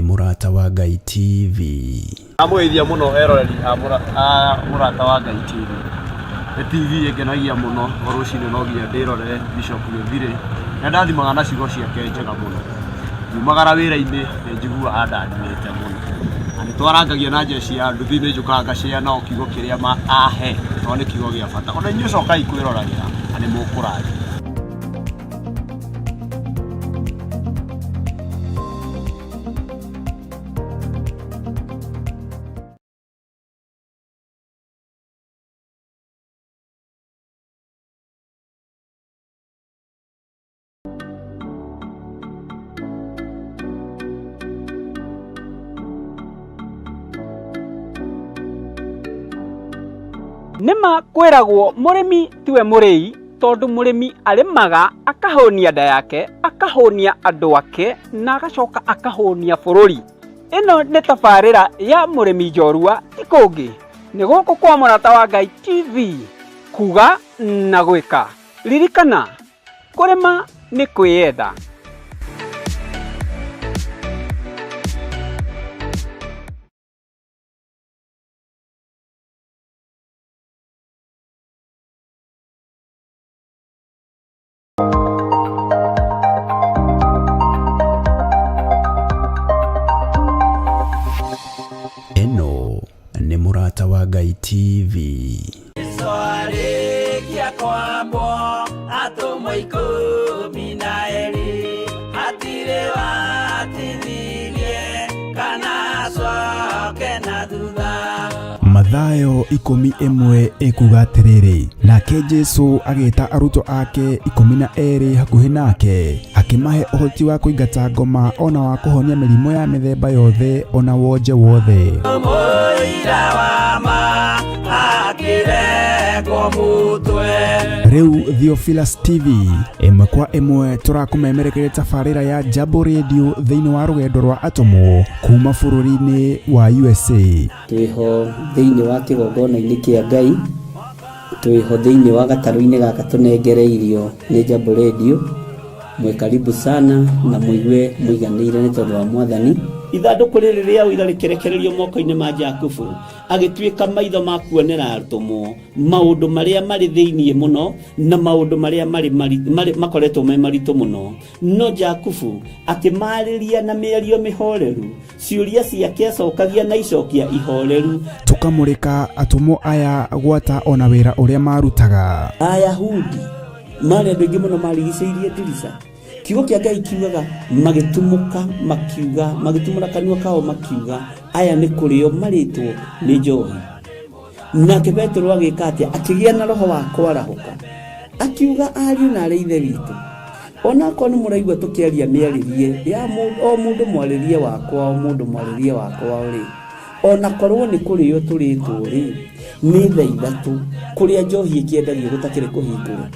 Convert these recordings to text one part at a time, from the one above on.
murata wa Ngai TV. Amwithia muno eroreri murata wa Ngai TV. TV ekenagia muno ruci-ini no nginya ndirore Bishop Githiri na ndathimaga na ciugo ciake njega muno. Nyumagara wira-ini njigua andanimite muno. Ani twarangagia na njeci ya nduthi ni njukaga ngacea nao kiugo kiria ahe no ni kiugo gia bata. Ona inyuĩ cokai kwĩroragira ani mũkũrathi. Nima kwiragwo murimi tiwe murei tondu murimi arimaga akahonia nda yake akahonia andu ake na agacoka akahonia bururi. Ino ni tabarira ya murimi njorua ikungi ni guku kwa murata wa Ngai TV kuga na gwika. Ririkana kurima ni kwiyenda. Eno ni murata wa Ngai TV. Mathayo 11 ekuga atiriri, nake Jesu ageta aruto ake 12 hakuhi nake akimahe uhoti wa kuingata ngoma ona wa kuhonia mirimo ya mithemba yothe ona wonje wothe. Riu theophilustv imwe kwa imwe turakumemerekeria tabarira ya Jambo Radio thiini wa rugendo rwa atomo kuma bururi-ini wa USA. Twiho thiini wa kigongona-ini kia Ngai, twiho thiini wa gataru-ini gaka tunengereirio ni Jambo Radio. Mwe karibu sana na muigue muiganire ni tondu wa Mwathani. Ithanduku riri ria uira rikerekererio moko-ini ma Jakubu agituika maitho ma kuonera arutumo maundu maria mari thiini muno na maundu maria mari makoretwo me maritu muno. No Jakubu akimariria na mĩario mĩhoreru, ciuria ciake acokagia na icokia ihoreru. Tukamurika atumo aya gwata ona wira uria marutaga. Ayahudi mari andu aingi muno marigicĩirie ndirica. Kiugo kia Ngai kiugaga magitumuka makiuga magitumura kanua kao makiuga aya ni kurio maritwo ni njohi. Nake Petro agika atia akigia na roho wa kwarahuka akiuga ariu na ithe witu ona ko ni muraigwa tukiaria miaririe ya o mundu mwaririe wakwa o mundu mwaririe wakwa uri ona korwo ni kurio turitwo ri ni thaa ithatu kuria njohi ikiendagio gutakire kuhingura,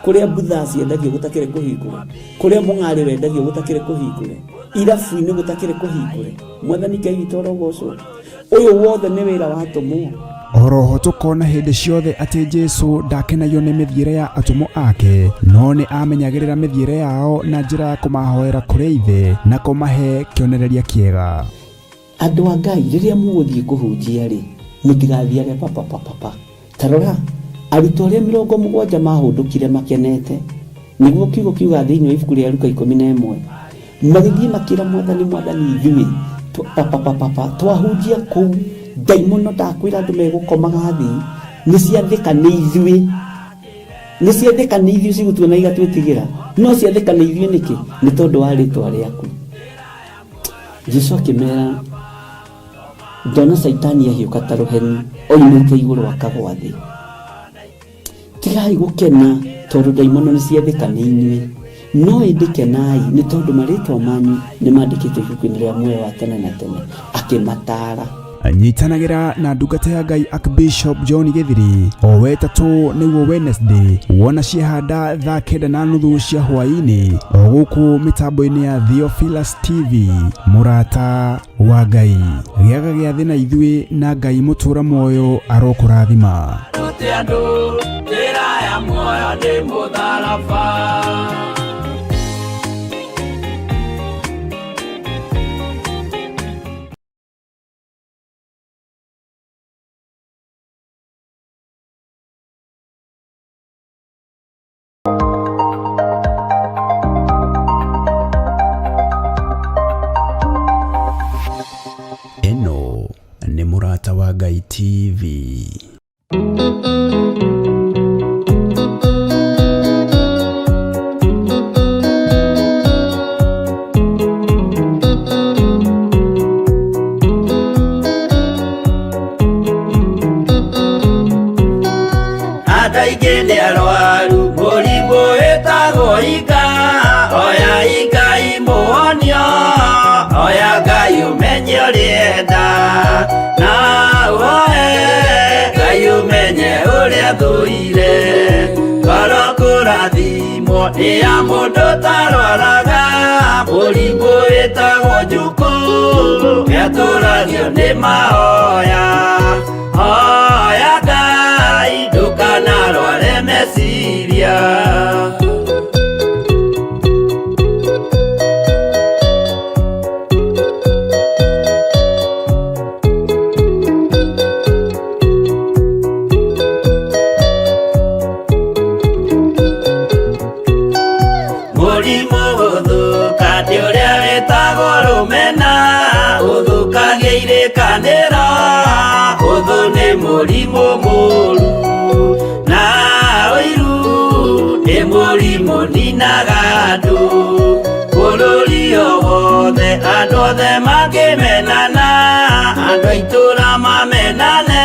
kuria butha ciendagio gutakire kuhingure, kuria mung'ari wendagio gutakire kuhingure, irabu-ini gutakire kuhingure. Mwathani Ngai witũ arogocwo. Uyu wothe ni wira wa atomo. Oroho tukona hindi ciothe ati Jesu ndakenagio ni mithiire ya atomo ake, no ni amenyagirira mithiire yao na njira ya kumahoera kuri ithe na kumahe kionereria kiega. Andu a Ngai riria muguthie kuhunjia ri mutigathiage papa. Tarora arutwo aria 70 mahundukire makenete niguo kiugo kiuga thiini wa ibuku ria Luka 11 magithie makira Mwathani ithuĩ papa twahunjia kuu daimono ndakwira andu megukomaga thi ni ciathika ni ithuĩ cigutuona igatwĩtigĩra no ciathika ni ithuĩ niki ni tondu wa ritwa riaku. Jesu akimera ndona Saitani ahiuka ta ruheni oimĩte igũrũ akagwa thĩ. Tigai gukena tondu daimono ni ciathika ni inyuĩ no indikenai ni tondu maritwa manyu ni mandikitwo ibuku-ini ria muoyo wa tene na tene. Akimatara anyitanagira na ndungata ya Ngai Archbishop John Githiri o wetatu niguo Wednesday wona ciehanda thaa 9:30 cia hwa-ini o guku mitambo-ini ya theophilustv. Murata wa Ngai giaga gia thi na ithuĩ na Ngai mutura muoyo arokurathima. nĩ mũrata wa Ngai TV. Adaigene arwaru mũrimũ wĩtagwo ika, oya Ngai mũhonio, oya Ngai ũmenye ũrĩenda, na ũhoe Ngai ũmenye ũrĩa thũire, ngoro kũrathimwo nĩ ya mũndũ tarwaraga mũrimũ wĩtagwo njukũ, gĩatũragio nĩ mahoya, hoya Ngai ndũkanarware meciria. Mũrimũ gũthũka nĩ ũrĩa wĩtagwo rũmena, ũthũkagia irĩkanĩro, ũthũ nĩ mũrimũ mũru, na ũiru nĩ mũrimũ ninaga andũ, bũrũri o wothe andũ othe mangĩmenana, andũ a itũra mamenane,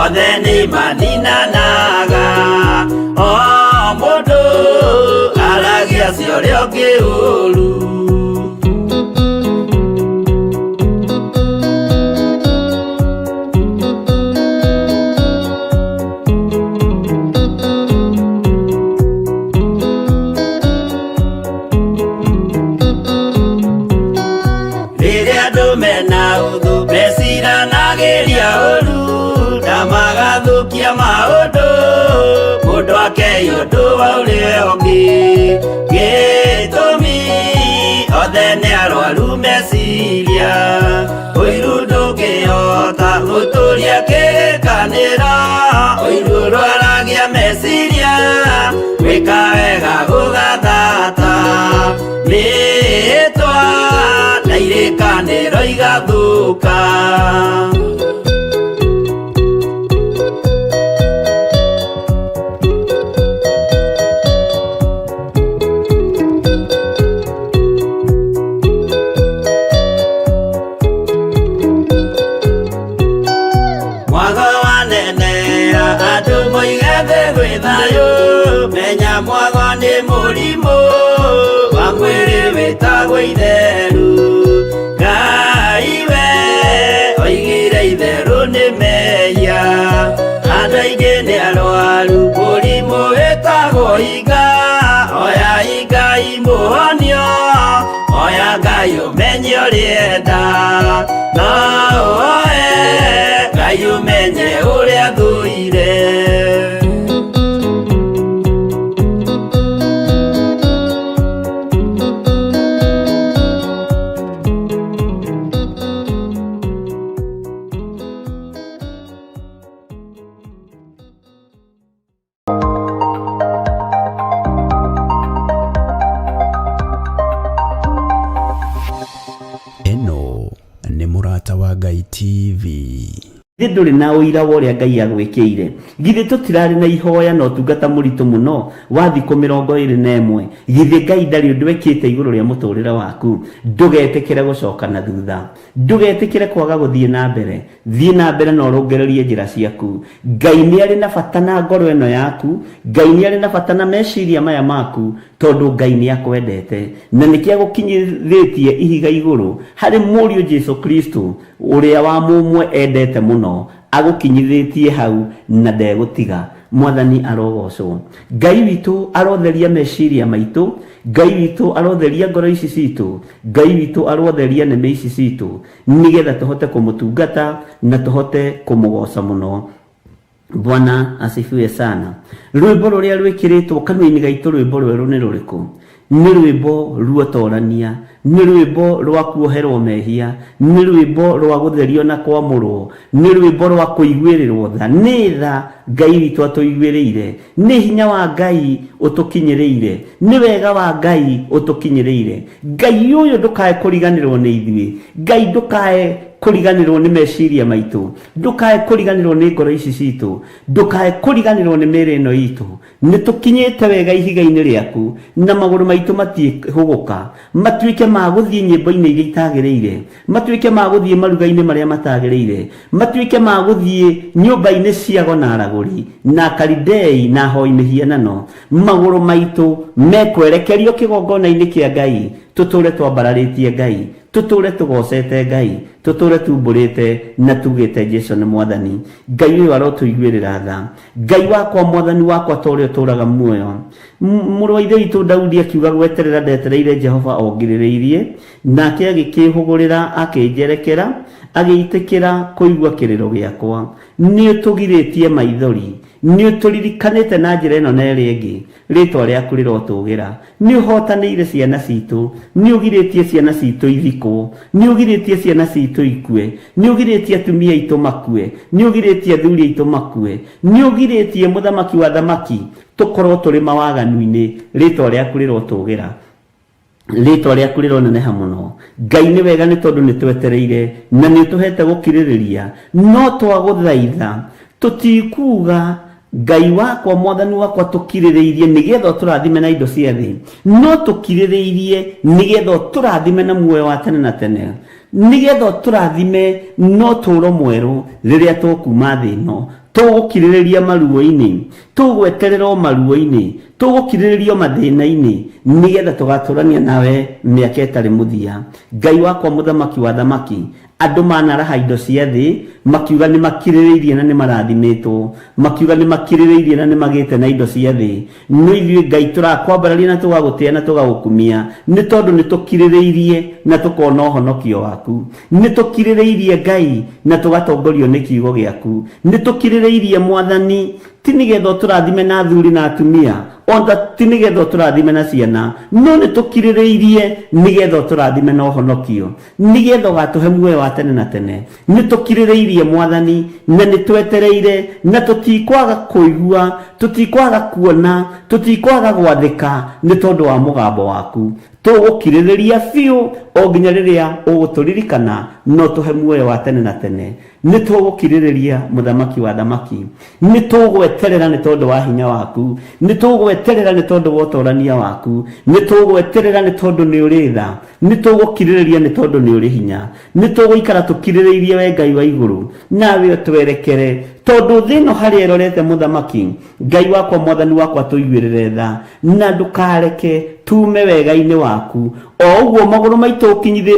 othe nĩ maninanaga, o mũndũ aragia cio ũrĩa ũngĩ ũru. Rĩrĩa andũ mena ũthũ meciranagĩria ũru, na magathũkia maũndũ, mũndũ akei ũndũ wa ũrĩa ũngĩ, gĩtũmi othe nĩ arwaru meciria, ũiru ndũngĩhota gũtũria kĩrĩkanĩro, ũiru ũrwaragia meciria, gwĩka wega gũgathata, mĩĩtwa na irĩkanĩro igathũka. Andũ moigete gwĩ thayũ, menya mwago nĩ mũrimũ wa mwĩrĩ wĩtagwo itheru, Ngai we oigire itherũ nĩ mehia, andũ aingĩ nĩ arwaru mũrimũ wĩtagwo ika, oya Ngai mũhonio, oya Ngai ũmenye ũrĩenda, na ũhoe Ngai ũmenye ũrĩa thũire. Eno nĩ mũrata wa Ngai TV. Githĩ ndũrĩ na ũira wa ũrĩa Ngai agwĩkĩire? Githĩ tũtirarĩ na ihoya na ũtungata mũritũ mũno wa thikũ 21? Githĩ Ngai ndarĩ ũndũ ekĩte igũrũ rĩa mũtũrĩre waku? Ndũgetĩkĩre gũcoka na thutha, ndũgetĩkĩre kwaga gũthiĩ na mbere. Thiĩ na mbere na ũrũngĩrĩrie njĩra ciaku. Ngai nĩ arĩ na bata na ngoro ĩno yaku, Ngai nĩ arĩ na bata na meciria maya maku, tondũ Ngai nĩ akwendete na nĩkĩo agũkinyithĩtie ihiga igũrũ harĩ mũriũ Jesu Kristo ũrĩa wa mũmwe endete mũno, agũkinyithĩtie hau na ndegũtiga. Mwathani arogocwo. Ngai witũ arotheria meciria maitũ, Ngai witũ arotheria ngoro ici citũ, Ngai witũ arotheria nĩmĩ ici citũ, nĩgetha tũhote kũmũtungata na tũhote kũmũgoca mũno. Bwana asifiwe sana. Rwĩmbo rũrĩa rwĩkĩrĩtwo kanua-inĩ gaitũ, rwĩmbo rwerũ nĩ rũrĩkũ? Nĩ rwĩmbo ruotorania, nĩ rwĩmbo rwa kuoherwo mehia, nĩ rwĩmbo rwa gũtherio na kwamũrwo, nĩ rwĩmbo rwa kũiguĩrĩrwo tha. Nĩ tha Ngai witũ atũiguĩrĩire, nĩ hinya wa Ngai ũtũkinyĩrĩire, nĩ wega wa Ngai ũtũkinyĩrĩire. Ngai ũyũ ndũkae kũriganĩrwo nĩ ithuĩ, Ngai ndũkae kuriganirwo ni meciria maitu, ndukae kuriganirwo ni ngoro ici citu, ndukae kuriganirwo ni mĩĩrĩ ĩno itu. Nitukinyite wega ihiga-inĩ rĩaku na magũrũ maitu matihuguka, matuike ma guthie nyĩmbo-inĩ iria itagĩrĩire, matuike ma guthie maruga-inĩ marĩa matagĩrĩire, matuike ma guthie nyũmba-inĩ cia gona aragũri na karidei na hoi mĩhianano. Magũrũ maitu mekwerekerio kĩgongona-inĩ kĩa Ngai, tutũre twambararĩtie Ngai, tutũre tũgocete Ngai, tutũre tumbũrĩte na tugĩte Jesũ nĩ Mwathani. Ngai ũyũ arotũiguĩrĩra tha. Ngai wakwa Mwathani wakwa ta ũrĩa ũtũraga muoyo. Mũrũ wa ithe witũ Daudi akiuga gweterera ndetereire Jehova ongirĩrĩirie, nake agĩkĩhũgũrĩra akĩnjerekera, agĩitĩkĩra kũigua kĩrĩro gĩakwa. Nĩ ũtũgirĩtie maithori, nĩ ũtũririkanĩte na njĩra ĩno na ĩrĩa ĩngĩ, rĩĩtwa rĩaku rĩrotũgĩra. Nĩ ũhotanĩire ciana citũ, nĩ ũgirĩtie ciana citũ ithikwo, nĩ ũgirĩtie ciana citũ ikue, nĩ ũgirĩtie atumia aitũ makue, nĩ ũgirĩtie athuri aitũ makue, nĩ ũgirĩtie mũthamaki wa thamaki tũkorwo tũrĩ mawaganu-inĩ, rĩĩtwa rĩaku rĩrotũgĩra, rĩĩtwa rĩaku rĩroneneha mũno. Ngai nĩ wega nĩ tondũ nĩ twetereire na nĩ ũtũhete gũkirĩrĩria, no twagũthaitha tũtikuga Ngai wakwa Mwathani wakwa tũkirĩrĩirie nĩgetha tũrathime na indo cia thĩ, no tũkirĩrĩirie nĩgetha tũrathime na muoyo wa tene na tene, nĩgetha tũrathime no tũũro mwerũ rĩrĩa tũkuma thĩ ĩno. Tũgũkirĩrĩria maruo-inĩ, tũgweterera maruo-inĩ, tũgũkirĩrĩria mathĩna-inĩ, nĩgetha tũgatũrania nawe mĩaka ĩtarĩ mũthia. Ngai wakwa mũthamaki wa thamaki, andũ manaraha indo cia thĩ makiuga nĩ makirĩrĩirie na nĩ marathimĩtwo, makiuga nĩ makirĩrĩirie na nĩ magĩte na indo cia thĩ. No ithuĩ Ngai tũrakwambararia na tũgagũtĩa na tũgagũkumia, nĩ tondũ nĩ tũkirĩrĩirie na tũkona ũhonokio waku, nĩ tũkirĩrĩirie Ngai na tũgatongorio nĩ kiugo gĩaku, nĩ tũkirĩrĩirie Mwathani, ti nĩgetha tũrathime na athuri na atumia, onda ti nĩgetha tũrathime na ciana, no nĩ tũkirĩrĩirie nĩgetha tũrathime na ũhonokio, nĩgetha ũgatũhe muoyo wa tene na tene. Nĩ tũkirĩrĩirie Mwathani na nĩ twetereire na tũtikwaga kũigua, tũtikwaga kuona, tũtikwaga gwathĩka nĩ tondũ wa mũgambo waku. Tũgũkirĩrĩria biũ o nginya rĩrĩa ũgũtũririkana no tũhe muoyo wa tene na tene. Nĩ tũgũkirĩrĩria mũthamaki wa thamaki, nĩ tũgweterera nĩ tondũ wa hinya waku, nĩ tũgweterera nĩ tondũ wa ũtorania waku, nĩ tũgweterera nĩ tondũ nĩ ũrĩ tha, nĩ tũgũkirĩrĩria nĩ tondũ nĩ ũrĩ hinya, nĩ tũgũikara tũkirĩrĩirie we Ngai wa igũrũ, nawe ũtwerekere tondũ thĩ ĩno harĩa ĩrorete mũthamaki. Ngai wakwa Mwathani wakwa tũiguĩrĩre tha na ndũkareke tume wega-inĩ waku. O ũguo magũrũ maitũ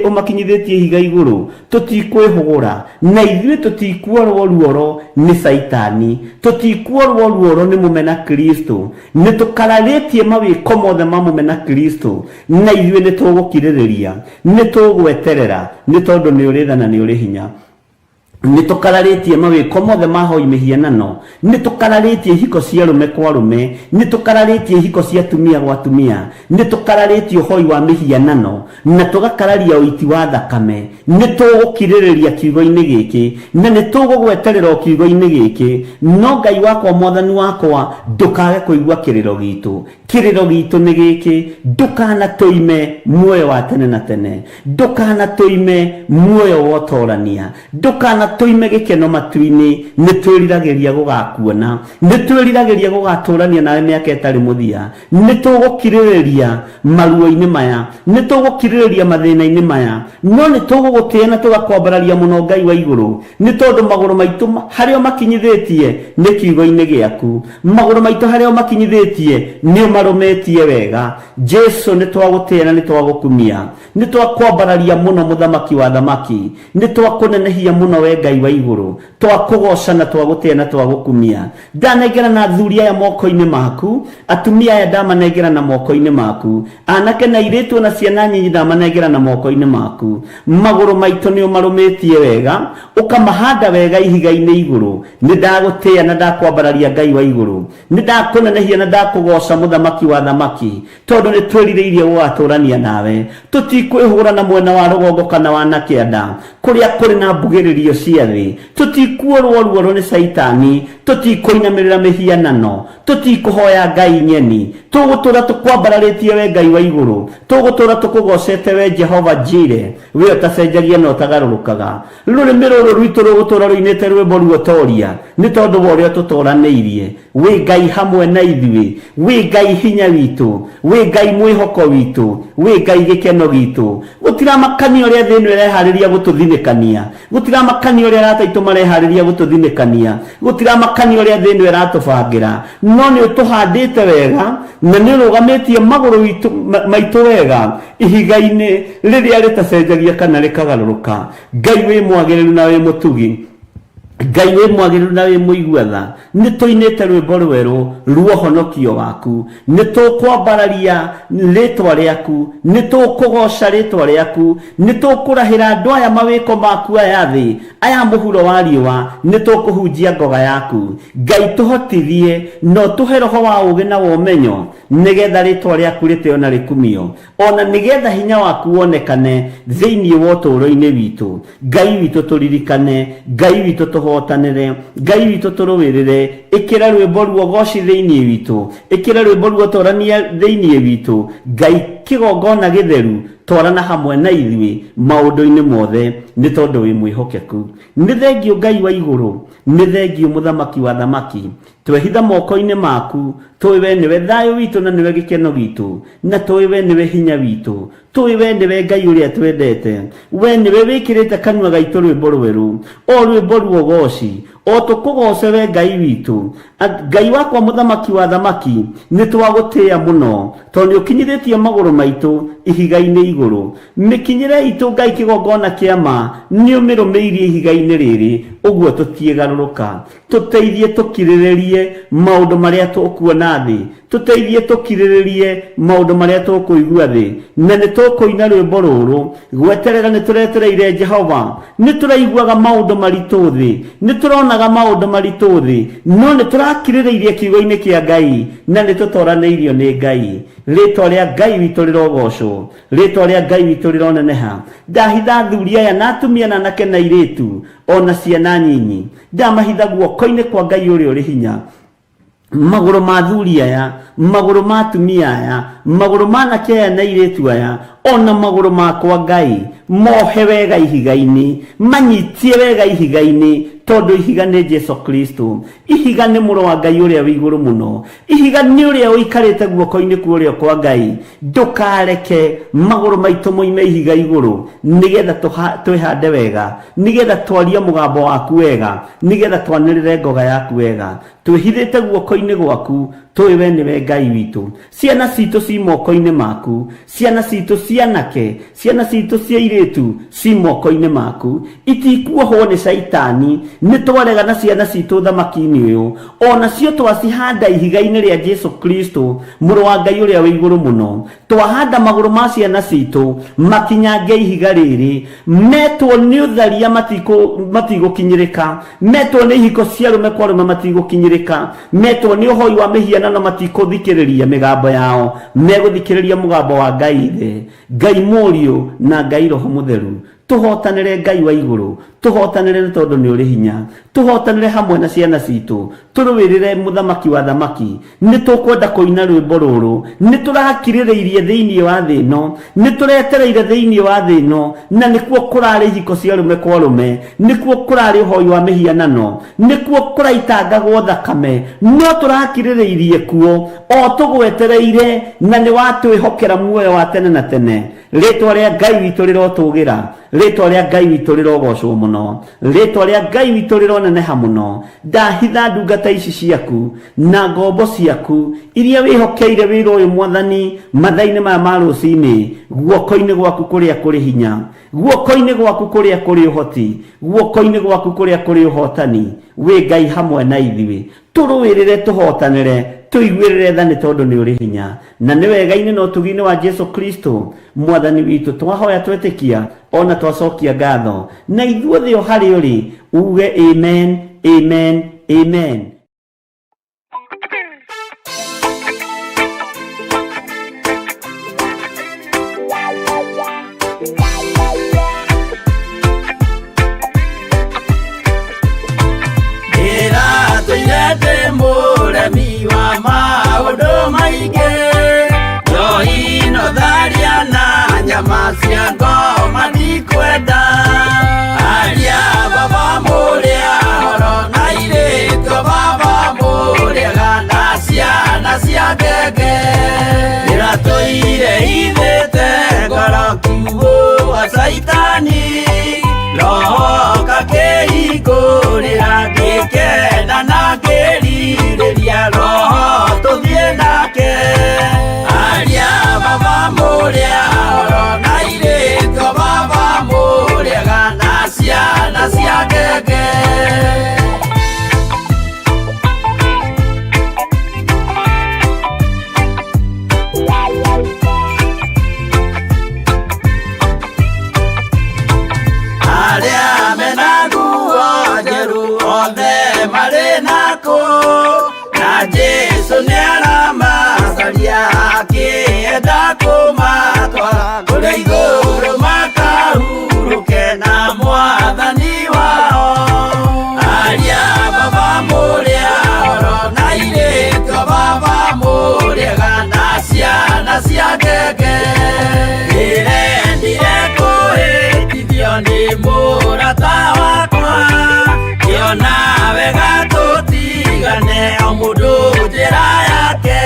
ũmakinyithĩtie ihiga igũrũ, tũtikwĩhũgũra na ithuĩ tũtikuorwo ruoro nĩ Saitani, tũtikuorwo ruoro nĩ mũmena Kristo, nĩ tũkararĩtie mawĩko mothe ma mũmena Kristo, na ithuĩ nĩ tũgũkirĩrĩria, nĩ tũgweterera nĩ tondũ nĩ ũrĩ tha na nĩ ũrĩ hinya. Nĩ tũkararĩtie mawĩko mothe ma hoi mĩhianano, nĩ tũkararĩtie ihiko cia rũme kwa rũme, nĩ tũkararĩtie ihiko cia tumia gwa tumia, nĩ tũkararĩtie ũhoi wa mĩhianano na tũgakararia ũiti wa thakame. Nĩ tũgũkirĩrĩria kiugo-inĩ gĩkĩ na nĩ tũgũgweterera kiugo-inĩ gĩkĩ, no Ngai wakwa Mwathani wakwa ndũkage kũigua kĩrĩro gitũ. Kĩrĩro gitũ nĩ gĩkĩ, ndũkanatũime muoyo wa tene na tene, ndũkanatũime muoyo wa ũtorania, ndũkanatũime gĩkeno matu-inĩ. Nĩ twĩriragĩria gũgakuona, nĩ twĩriragĩria gũgatũrania nawe mĩaka ĩtarĩ mũthia. Nĩ tũgũkirĩrĩria maruo-inĩ maya, nĩ tũgũkirĩrĩria mathĩna-inĩ maya, no nĩ tũgũgũtĩa na tũgakwambararia mũno Ngai wa igũrũ, nĩ tondũ magũrũ maitũ harĩa makinyithĩtie nĩ kiugo-inĩ gĩaku, magũrũ maitũ harĩa makinyithĩtie nĩ ũmarũmĩtie wega. Jesũ nĩ twagũtĩa na nĩ twagũkumia, nĩ twakwambararia mũno mũthamaki wa thamaki, nĩ twakũnenehia mũno we Ngai wa igũrũ, twakũgoca na twagũtĩa na twagũkumia. Ndanengera na athuri aya moko-inĩ maku, atumia aya ndamanengera na moko-inĩ maku, anake na airĩtu na ciana nyinyi ndamanengera na moko-inĩ maku. Magũrũ maitũ nĩ ũmarũmĩtie wega, ukamahanda wega ihiga-inĩ igũrũ. Nĩ ndagũtĩĩa na ndakwambararia Ngai wa igũrũ. Nĩ ndakũnenehia na ndakũgoca mũthamaki wa thamaki, tondũ nĩ twĩrirĩirie gũgatũrania nawe. Tũtikwĩhũra na mwena wa rũgongo kana wa na kĩanda, kũrĩa kũrĩ na mbugĩrĩrio cia thĩ. Tũtikuorwo ruoro nĩ Saitani, tũtikũinamĩrĩra mĩhianano, tũtikũhoya ngai nyeni. Tũgũtũra tũkwambararĩtie we Ngai wa igũrũ, tũgũtũra tũkũgocete we Jehova Jire, we ũtacenjagia na ũtagarũrũkaga. Rũrĩmĩ rũrũ rwitũ rũgũtũra rũinĩte rwĩmbo ruotoria, nĩ tondũ wa ũrĩa tũtoranĩirie. We Ngai hamwe na ithuĩ, we Ngai hinya witũ, we Ngai mwĩhoko witũ, we Ngai gĩkeno gitũ. Gũtiramakania ũrĩa thĩ ĩno ĩreharĩria gũtũthinĩkania, gũtiramakania ũrĩa arata aitũ mareharĩria gũtũthinĩkania, gũtiramakania ũrĩa thĩ ĩno ĩratũbangĩra, no nĩ ũtũhandĩte wega na nĩ ũrũgamĩtie magũrũ maitũ wega ihiga-inĩ rĩrĩa rĩtacenjagia kana rĩkagarũrũka. Ngai wĩ mwagĩrĩru na wĩ mũtugi, Ngai wĩ mwagĩrĩru na wĩ mũigua-tha. Nĩ tũinĩte rwĩmbo rwerũ rwa ũhonokio waku, nĩ tũkwambararia rĩtwa rĩaku, nĩ tũkũgoca rĩtwa rĩaku, nĩ tũkũrahĩra andũ aya mawĩko maku aya thĩ, aya mũhuro wa riũa, nĩ tũkũhunjia ngoga yaku. Ngai tũhotithie no tũhe roho wa ũũgĩ na wa ũmenyo, nĩgetha rĩtwa rĩaku rĩtĩo na rĩkumio, ona nĩgetha hinya waku wonekane thĩinĩ wa ũtũũro-inĩ witũ. Ngai witũ tũririkane, Ngai witũ tũhotanĩre, Ngai witũ tũrũĩrĩre. Ĩkĩra rwĩmbo ruo goci thĩinĩ witũ, ĩkĩra rwĩmbo ruo twarania thĩinĩ witũ. Ngai kĩgongona gĩtheru, twarana hamwe na ithuĩ maũndũ-inĩ mothe, nĩ tondũ wĩ mwĩhokeku. Nĩ thengio Ngai wa igũrũ, nĩ thengio mũthamaki wa thamaki. Twehitha moko-inĩ maku, tũĩ we nĩwe thayũ witũ na nĩwe gĩkeno gitũ, na tũĩ we nĩwe hinya witũ, tũĩ we nĩwe Ngai ũrĩa twendete. We nĩwe wĩkĩrĩte kanua gaitũ rwĩmbo rwerũ, o rwĩmbo ruo goci, o tũkũgoce we Ngai witũ. Ngai wakwa mũthamaki wa thamaki, nĩ twagũtĩĩa mũno, tondũ nĩ ũkinyithĩtie magũrũ maitũ ihiga-inĩ igũrũ. Mĩkinyĩre itũ Ngai kĩgongona kĩa ma, nĩ ũmĩrũmĩirie ihiga-inĩ rĩrĩ, ũguo tũtiĩgarũrũka. Tũteithie tũkirĩrĩrie maũndũ marĩa tũkuona thĩ, tũteithie tũkirĩrĩrie maũndũ marĩa tũkũigua thĩ, na nĩ tũkũina rwĩmbo rũrũ gweterera. Nĩ tũretereire Jehova, nĩ tũraiguaga maũndũ maritũ thĩ, nĩ tũronaga maũndũ maritũ thĩ, no nĩ tũrakirĩrĩirie kiugo-inĩ kĩa Ngai, na nĩ tũtoranĩirio nĩ Ngai. Rĩtwa rĩa Ngai witũ rĩrogocwo, rĩtwa rĩa Ngai witũ rĩroneneha. Ndahitha athuri aya na atumia na anake na airĩtu, ona ciana nyinyi, ndamahitha guoko-inĩ kwa Ngai ũrĩa ũrĩ hinya. Magũrũ ma athuri aya, magũrũ ma atumia aya, magũrũ ma anake aya na airĩtu aya, ona magũrũ makwa Ngai, mohe wega ihiga-inĩ, manyitie wega ihiga-inĩ, tondũ ihiga nĩ Jesu Kristo. Ihiga nĩ mũrũ wa Ngai ũrĩa wĩ igũrũ mũno. Ihiga nĩ ũrĩa ũikarĩte guoko-inĩ kwa ũrĩa kwa Ngai. Ndũkareke magũrũ maitũ moime ihiga igũrũ, nĩgetha twĩhande wega, nĩgetha twarie mũgambo waku wega, nĩgetha twanĩrĩre ngoga yaku wega. Twĩhithĩte guoko-inĩ gwaku, tũĩ we nĩwe Ngai witũ. Ciana citũ ci moko-inĩ maku, ciana citũ cianake, ciana citũ cia airĩtu ci moko-inĩ maku. Itikuohwo nĩ Saitani, nĩ twarega na ciana citũ thamaki-inĩ ũyũ, ona cio twacihanda ihiga-inĩ rĩa Jesu Kristo, mũrũ wa Ngai ũrĩa wĩ igũrũ mũno. Twahanda magũrũ ma ciana citũ makinyange ihiga rĩrĩ, metwo nĩ ũtharia matigũkinyĩrĩka, metwo nĩ ihiko cia rũme kwa rũme matigũkinyĩrĩka, metwo nĩ ũhoi wa mĩhianano matikũthikĩrĩria mĩgambo yao, megũthikĩrĩria mũgambo wa Ngai thĩ, Ngai mũriũ na Ngai roho mũtheru. Tũhotanĩre Ngai wa igũrũ, tũhotanĩre nĩ tondũ nĩ ũrĩ hinya, tũhotanĩre hamwe na ciana citũ, tũrũĩrĩre mũthamaki wa thamaki. Nĩ tũkwenda kũina rwĩmbo rũrũ, nĩ tũrakirĩrĩirie thĩinĩ wa thĩ ĩno, nĩ tũretereire thĩinĩ wa thĩ ĩno, na nĩkuo kũrarĩ ihiko cia rũme kwa rũme, nĩkuo kũrarĩ ũhoi wa mĩhianano, nĩkuo kũraitangagwo thakame, no tũrakirĩrĩirie kuo, o tũgwetereire, na nĩ watwĩhokera muoyo wa tene na tene. Rĩtwa rĩa Ngai witũ rĩrotũgĩra, rĩtwa rĩa Ngai witũ rĩrogocwo mũno, rĩtwa rĩa Ngai witũ rĩroneneha mũno. Ndahitha ndungata ici ciaku na ngombo ciaku iria wĩhokeire wĩra ũyũ Mwathani mathaa-inĩ maya ma rũci-inĩ, guoko-inĩ gwaku kũrĩa kũrĩ hinya, guoko-inĩ gwaku kũrĩa kũrĩ ũhoti, guoko-inĩ gwaku kũrĩa kũrĩ ũhotani. we Ngai hamwe na ithuĩ tũrũĩrĩre tũhotanĩre tũiguĩrĩre tha nĩ tondũ nĩ ũrĩ hinya na nĩ wega-inĩ na ũtugi-inĩ wa Jesu Kristo mwathani witũ twahoya twetĩkia ona twacokia ngatho na ithuothe o harĩ ũrĩ uge amen amen amen. Mũremi wa maũndũ maingĩ njohi no tharia na nyama cia ngoma ndikwenda aria baba mũrĩa horo na irĩtwo baba mũrĩaga na ciana cia ngenge ĩratũire ithĩte ngoro kiugo wa Saitani roho kakĩhingũrĩra ngĩkena na ngĩrirĩria roho tũthiĩ nake aria baba mũrĩa horo na irĩtwo baba mũrĩaga na ciana cia ngenge Jesu nĩaramacaria akĩenda kũmatwara kũrĩa igũrũ makahurũke na mwathani wao aria baba mũrĩa horo na irĩtwo baba mũrĩaga na ciana cia ngenge ndĩrendire kũhĩtithio nĩ mũrata wakwa kĩona wega tũtigane o mũndũ njĩra yake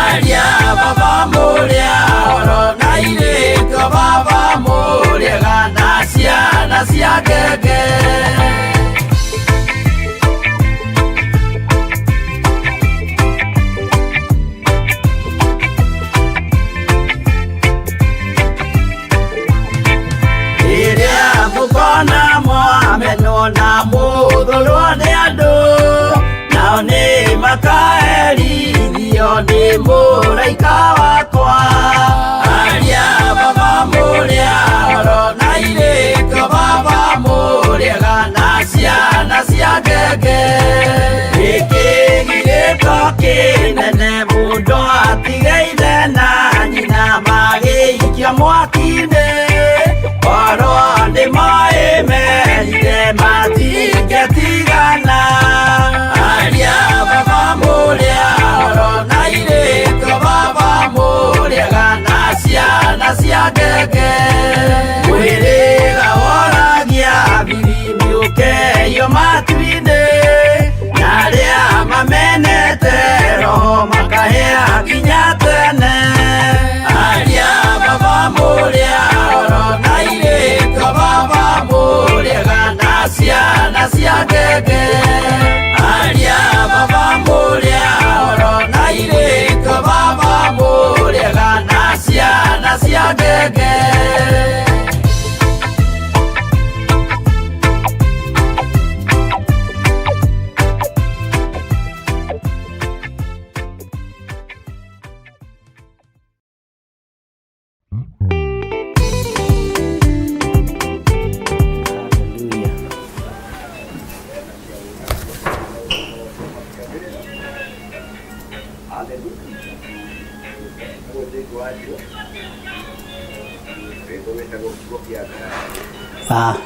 aria baba mũrĩa horo na irĩtwo baba mũrĩaga na ciana cia ngenge rĩrĩa mũkona mwamenwo na mũthũrwo nĩ andũ nao nĩ makaherithio nĩ mũraika wakwa aria baba mũrĩa horo na irĩtwo baba mũrĩaga na ciana cia ngenge gĩkĩgirĩko kĩnene mũndũ atigeire na nyina magĩikia mwaki-inĩ oro nĩmoĩmerire matingĩtigana aria baba mũrĩa horo na irĩtwo baba mũrĩaga na ciana cia ngenge mwĩrĩga woragia birimi ũkeyo matu-inĩ na arĩa mamenete roho makahĩa nginya tene aria baba mũrĩa horo na irĩtwo baba mũrĩaga na ciana cia ngenge aria baba mũrĩa horo na irĩtwo baba mũrĩaga na ciana cia ngenge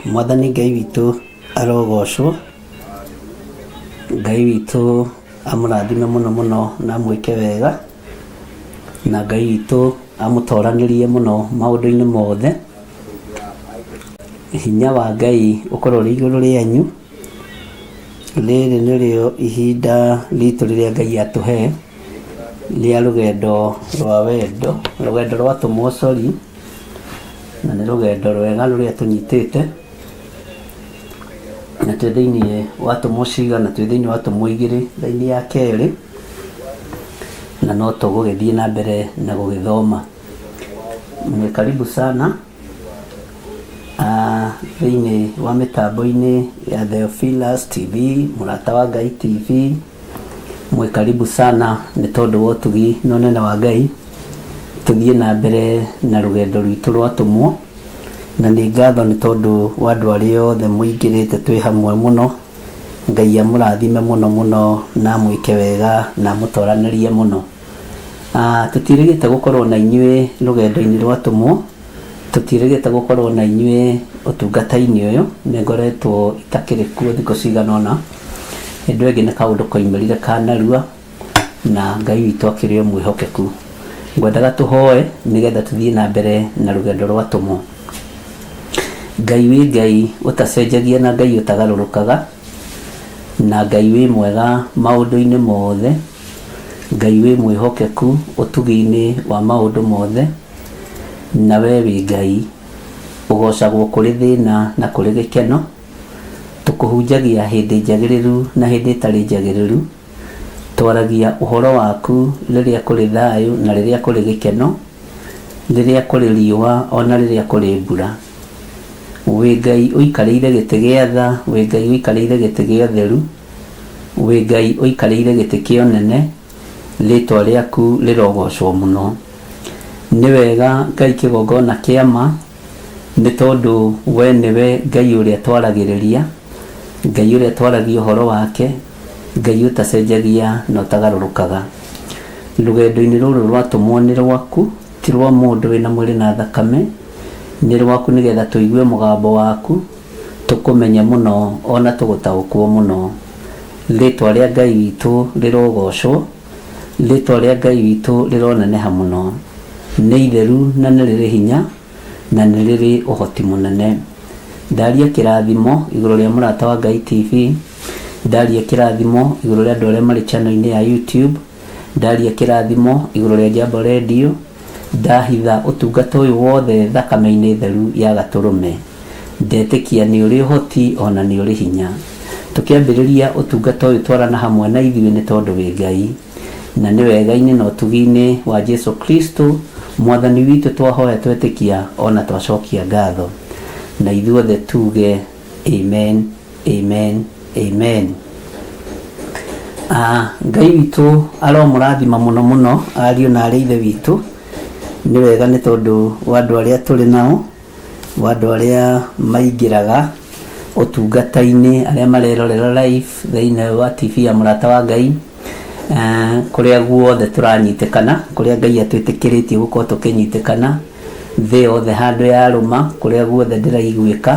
mwathani Ngai witũ arogocwo Ngai witũ amũrathime mũno mũno na mwĩke wega na Ngai witũ amũtoranĩrie mũno maũndũ-inĩ mothe hinya wa Ngai ũkorwo ũrĩ igũrũ rĩanyu rĩrĩ nĩrĩo ihinda ritũ rĩrĩa Ngai atũhe rĩa rũgendo rwa wendo rũgendo rwa tũmocori na nĩ rũgendo rwega rũrĩa tũnyitĩte na twĩ thĩinĩ wa tũmũciga na twĩ thĩinĩ wa tũmũigĩrĩ thĩinĩ ya kerĩ na no tũgũgĩthiĩ na mbere na gũgĩthoma. Karibu sana. thĩinĩ wa mĩtambo-inĩ ya theophilustv, mũrata wa Ngai TV, mwĩ karibu sana nĩ tondũ wa ũtugi na ũnene wa Ngai. Tũthiĩ na mbere na rũgendo rwitũ rwa tũmwo, na nĩ ngatho nĩ tondũ wa andũ arĩa othe mũingĩrĩte twĩ hamwe mũno. Ngai amũrathime mũno mũno na mwĩke wega na mũtwaranĩrie mũno. Tũtirĩgĩte gũkorwo na inyuĩ rũgendo-inĩ rwa tũmwo, tũtirĩgĩte gũkorwo na inyuĩ ũtungata-inĩ ũyũ. Nĩ ngoretwo itakĩrĩ kuo thikũ cigana ũna, hĩndĩ ĩngĩ nĩ kaũndũ koimerire kanarua, na Ngai witũ akĩrĩ o mwĩhokeku. Ngwendaga tũhoe nĩgetha tũthiĩ na mbere na rũgendo rwa tũmwo. Ngai wĩ Ngai ũtacenjagia na Ngai ũtagarũrũkaga, na Ngai wĩ mwega maũndũ-inĩ mothe. Ngai wĩ mwĩhokeku ũtugi-inĩ wa maũndũ mothe, na we wĩ Ngai ũgocagwo kũrĩ thĩna na kũrĩ gĩkeno. Tũkũhunjagia hĩndĩ njagĩrĩru na hĩndĩ ĩtarĩ njagĩrĩru, twaragia ũhoro waku rĩrĩa kũrĩ thayũ na rĩrĩa kũrĩ gĩkeno, rĩrĩa kũrĩ riũa ona rĩrĩa kũrĩ mbura. Wĩ Ngai ũikarĩire gĩtĩ gĩa tha, wĩ Ngai ũikarĩire gĩtĩ gĩa ũtheru, wĩ Ngai ũikarĩire gĩtĩ kĩa ũnene, rĩtwa rĩaku rĩrogocwo mũno. Nĩ wega Ngai kĩgongona kĩa ma, nĩ tondũ we nĩwe Ngai ũrĩa twaragĩrĩria, Ngai ũrĩa twaragia ũhoro wake, Ngai ũtacenjagia na ũtagarũrũkaga. Rũgendo-inĩ rũrũ rwa tũmwo nĩ rwaku, ti rwa mũndũ wĩna mwĩrĩ na thakame. Nĩ rwaku nĩgetha tũigue mũgambo waku, tũkũmenye mũno ona tũgũtaũkwo mũno. Rĩtwa rĩa Ngai witũ rĩrogocwo, rĩtwa rĩa Ngai witũ rĩroneneha mũno. Nĩ itheru na nĩ rĩrĩ hinya na nĩ rĩrĩ ũhoti mũnene. Ndaria kĩrathimo igũrũ rĩa mũrata wa Ngai TV, ndaria kĩrathimo igũrũ rĩa andũ arĩa marĩ channel-inĩ ya YouTube, ndaria kĩrathimo igũrũ rĩa Jambo Radio. Ndahitha ũtungata ũyũ wothe thakame-inĩ theru ya Gatũrũme. Ndetĩkia nĩ ũrĩ ũhoti ona nĩ ũrĩ hinya. Tũkĩambĩrĩria ũtungata ũyũ twarana hamwe na ithuĩ nĩ tondũ wĩ Ngai, na nĩ wega-inĩ na ũtugi-inĩ wa Jesu Kristo mwathani witũ twahoya twetĩkia ona twacokia ngatho. Na ithuothe tuge amen, amen, amen. Ngai witũ aromũrathima mũno mũno ariũ na arĩ ithe witũ. Nĩ wega nĩ tondũ wa andũ arĩa tũrĩ nao, wa andũ arĩa maingĩraga ũtungata-inĩ, arĩa marerorera live thĩinĩ wa TV ya mũrata wa Ngai, kũrĩa guothe tũranyitĩkana, kũrĩa Ngai atwĩtĩkĩrĩtie gũkorwo tũkĩnyitĩkana thĩ yothe handũ ya rũma, kũrĩa guothe ndĩraiguĩka.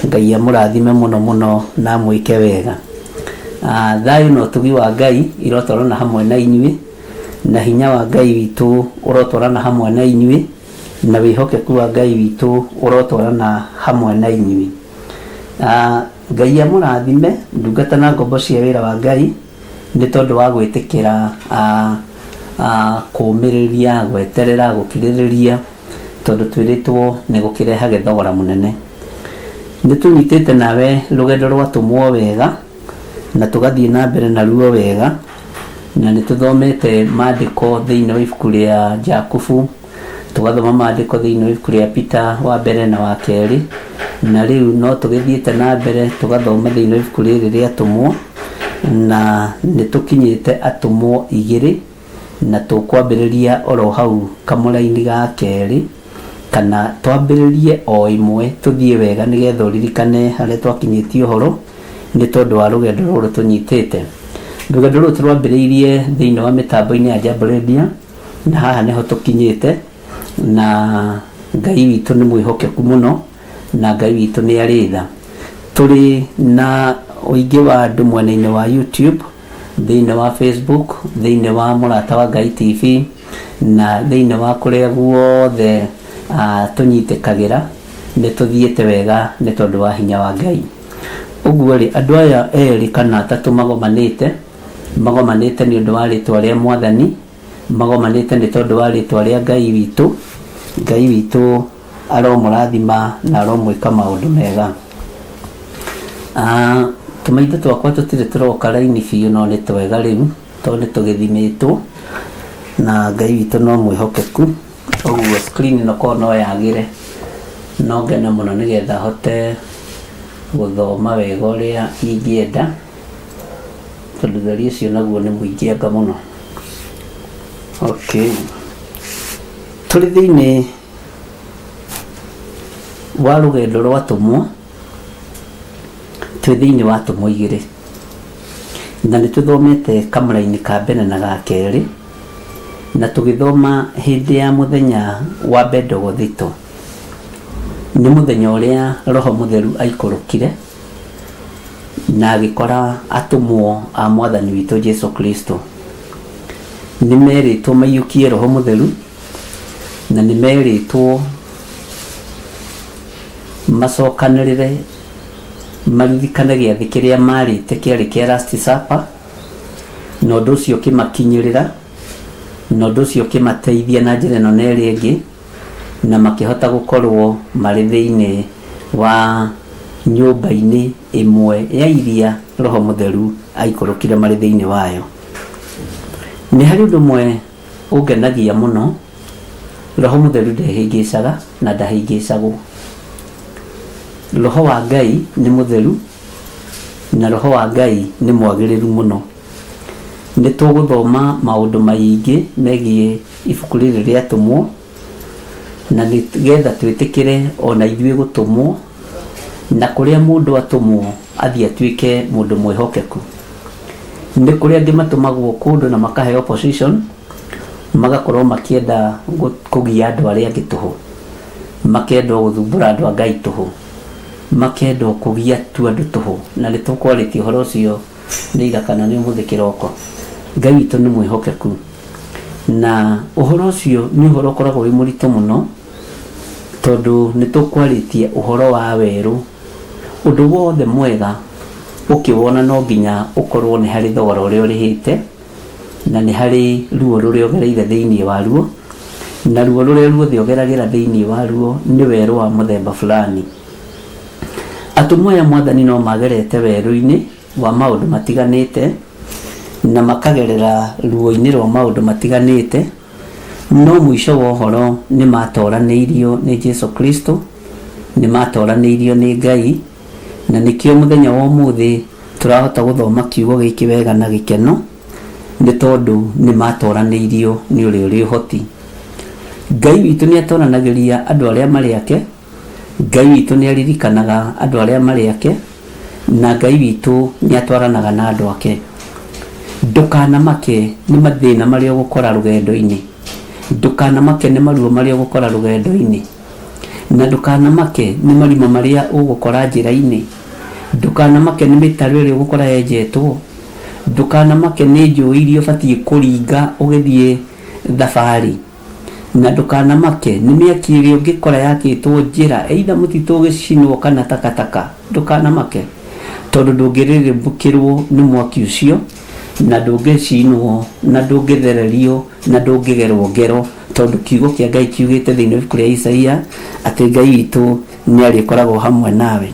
Ngai amũrathime mũno mũno na mwĩke wega. Thayũ na ũtugi wa Ngai irotwarana hamwe na inyuĩ, na hinya wa Ngai witũ ũrotwarana hamwe na inyuĩ, na wĩhokeku wa Ngai witũ ũrotwarana hamwe na inyuĩ. Ngai amũrathime ndungata na ngombo cia wĩra wa Ngai nĩ tondũ wa gwĩtĩkĩra kũũmĩrĩria, gweterera, gũkirĩrĩria, tondũ twĩrĩtwo nĩ gũkĩrehaga thogora mũnene. Nĩ tũnyitĩte nawe rũgendo rwa tũmwo wega, na tũgathiĩ na mbere naruo wega, na nĩ tũthomete maandĩko thĩinĩ wa ibuku rĩa Jakubu, tũgathoma maandĩko thĩinĩ wa ibuku rĩa Peter wa mbere na wa kerĩ, na rĩu no tũgĩthiĩte na mbere tũgathoma thĩinĩ wa ibuku rĩrĩ rĩa tũmwo, na nĩ tũkinyĩte atũmwo 2, na tũkwambĩrĩria oro hau kamũra-inĩ ga kerĩ, kana twambĩrĩrie o imwe tũthiĩ wega nĩgetha ũririkane harĩa twakinyĩtie ũhoro, nĩ tondũ wa rũgendo rũrũ tũnyitĩte. Rũgendo rũrũ tũrwambĩrĩirie thĩinĩ wa mĩtambo-inĩ ya Jambo Radio, na haha nĩho tũkinyĩte, na Ngai witũ nĩ mwĩhokeku mũno, na Ngai witũ nĩ arĩ tha. Tũrĩ na ũingĩ wa andũ mwena-inĩ wa YouTube, thĩinĩ wa Facebook, thĩinĩ wa mũrata wa Ngai TV, na thĩinĩ wa kũrĩa guothe tũnyitĩkagĩra. Nĩ tũthiĩte wega nĩ tondũ wa hinya wa Ngai. Ũguo rĩ, andũ aya erĩ kana atatũ magomanĩte nĩ ũndũ wa rĩtwa rĩa Mwathani, magomanĩte nĩ tondũ wa rĩtwa rĩa Ngai witũ. Ngai witũ aromũrathima na aromwĩka maũndũ mega. Tũmaitho twakwa tũtirĩ tũroka raini biũ, no nĩ twega rĩu tondũ nĩ tũgĩthimĩtwo, na Ngai witũ no mwĩhokeku. Ũguo screen no korwo no yagĩre no ngena muno nigetha hote guthoma wega uria ingienda tondu theri ucio naguo ni muingianga muno. Okay, turi thiini wa rugendo rwa tumwo, twi thiini wa tumwo 2 na nĩ tũthomete kamũra-inĩ ka mbere na ga kerĩ, na tũgĩthoma hĩndĩ ya mũthenya wa Bendegothito. Nĩ mũthenya ũrĩa roho mutheru aikũrũkire na agĩkora atũmwo a mwathani witũ Jesu Kristo. Nĩ merĩtwo maiyũkie roho mutheru na nĩ merĩtwo macokanĩrĩre maririkane gĩathĩ kĩrĩa marĩte kĩarĩ kĩa last supper, na ũndũ ũcio ũkĩmakinyĩrĩra, na ũndũ ũcio ũkĩmateithia na njĩra ĩno na ĩrĩa ĩngĩ, na makĩhota gũkorwo marĩ thĩinĩ wa nyũmba-inĩ ĩmwe ya iria roho mutheru aikũrũkire marĩ thĩinĩ wayo. Nĩ harĩ ũndũ ũmwe ũngenagia mũno, roho mutheru ndehĩngĩcaga na ndahĩngĩcagwo. Roho wa Ngai nĩ mutheru na roho wa Ngai nĩ mwagĩrĩru mũno. Nĩ tũgũthoma maũndũ maingĩ megiĩ ibuku rĩrĩ rĩa tũmwo, na nĩgetha twĩtĩkĩre ona ithuĩ gũtũmwo, na kũrĩa mũndũ atũmwo athiĩ atuĩke mũndũ mwĩhokeku. Nĩ kũrĩa angĩ matũmagwo kũndũ na makahe opposition, magakorwo makĩenda kũgia andũ arĩa angĩ tũhũ, makenda gũthumbũra andũ a Ngai tũhũ, makenda kũgia tu andũ tũhũ, na nĩ tũkwarĩtie ũhoro ũcio nĩ ira kana nĩ ũmũthĩ kĩroko. Ngai witũ nĩ mwĩhokeku, na ũhoro ũcio nĩ ũhoro ũkoragwo wĩ mũritũ mũno, tondũ nĩ tũkwarĩtie ũhoro wa werũ. Ũndũ wothe mwega ũkĩwona no nginya ũkorwo nĩ harĩ thogora ũrĩa ũrĩhĩte, na nĩ harĩ ruo rũrĩa ũgereire thĩinĩ waruo, na ruo rũrĩa ruothe ũgeragĩra thĩinĩ waruo nĩ werũ wa mũthemba fulani. Atũmwo aya mwathani no magerete werũ-inĩ wa maũndũ matiganĩte, na makagerera ruo-inĩ rwa maũndũ matiganĩte, no mũico wa ũhoro nĩ matoranĩirio nĩ Jesu Kristo, nĩ matoranĩirio nĩ Ngai, na nĩkĩo mũthenya wa ũmũthĩ tũrahota gũthoma kiugo gĩkĩ wega na gĩkeno, nĩ tondũ nĩ matoranĩirio nĩ ũrĩa ũrĩ ũhoti. Ngai witũ nĩ atoranagĩria andũ arĩa marĩ ake, Ngai witũ nĩ aririkanaga andũ arĩa marĩ ake, na Ngai witũ nĩ atwaranaga na andũ ake. Ndũkanamake nĩ mathĩna marĩa ũgũkora rũgendo-inĩ, ndũkanamake nĩ maruo marĩa ũgũkora rũgendo-inĩ, na ndũkanamake nĩ marima marĩa ũgũkora njĩra-inĩ, ndũkanamake nĩ mĩtaro ĩrĩa ũgũkora yenjetwo, ndũkanamake nĩ njũĩ iria ũbatiĩ kũringa ũgĩthiĩ thabarĩ, na ndũkanamake nĩ mĩaki ĩrĩa ũngĩkora yakĩtwo njĩra, either mũtitũ ũgĩcinwo kana takataka. Ndũkanamake, tondũ ndũngĩrĩrĩmbũkĩrwo nĩ mwaki ũcio, na ndũngĩcinwo, na ndũngĩthererio, na ndũngĩgerwo ngero, tondũ kiugo kĩa Ngai kiugĩte thĩinĩ wa ibuku rĩa Isaia atĩ Ngai witũ nĩ arĩkoragwo hamwe nawe.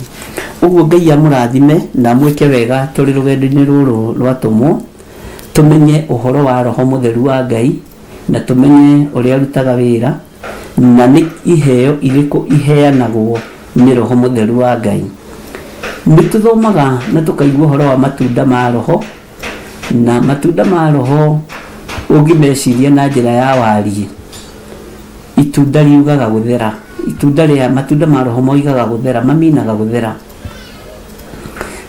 Ũguo Ngai amũrathime na mwĩke wega tũrĩ rũgendo-inĩ rũrũ rwa tũmwo, tũmenye ũhoro wa roho mutheru wa Ngai, na tũmenye ũrĩa arutaga wĩra, na nĩ iheo irĩkũ iheanagwo nĩ roho mutheru wa Ngai. Nĩ tũthomaga na tũkaigua ũhoro wa matunda ma roho, na matunda ma roho ũngĩmeciria na njĩra ya wariĩ, itunda riugaga gũthera, itunda rĩa matunda ma roho moigaga gũthera, maminaga gũthera.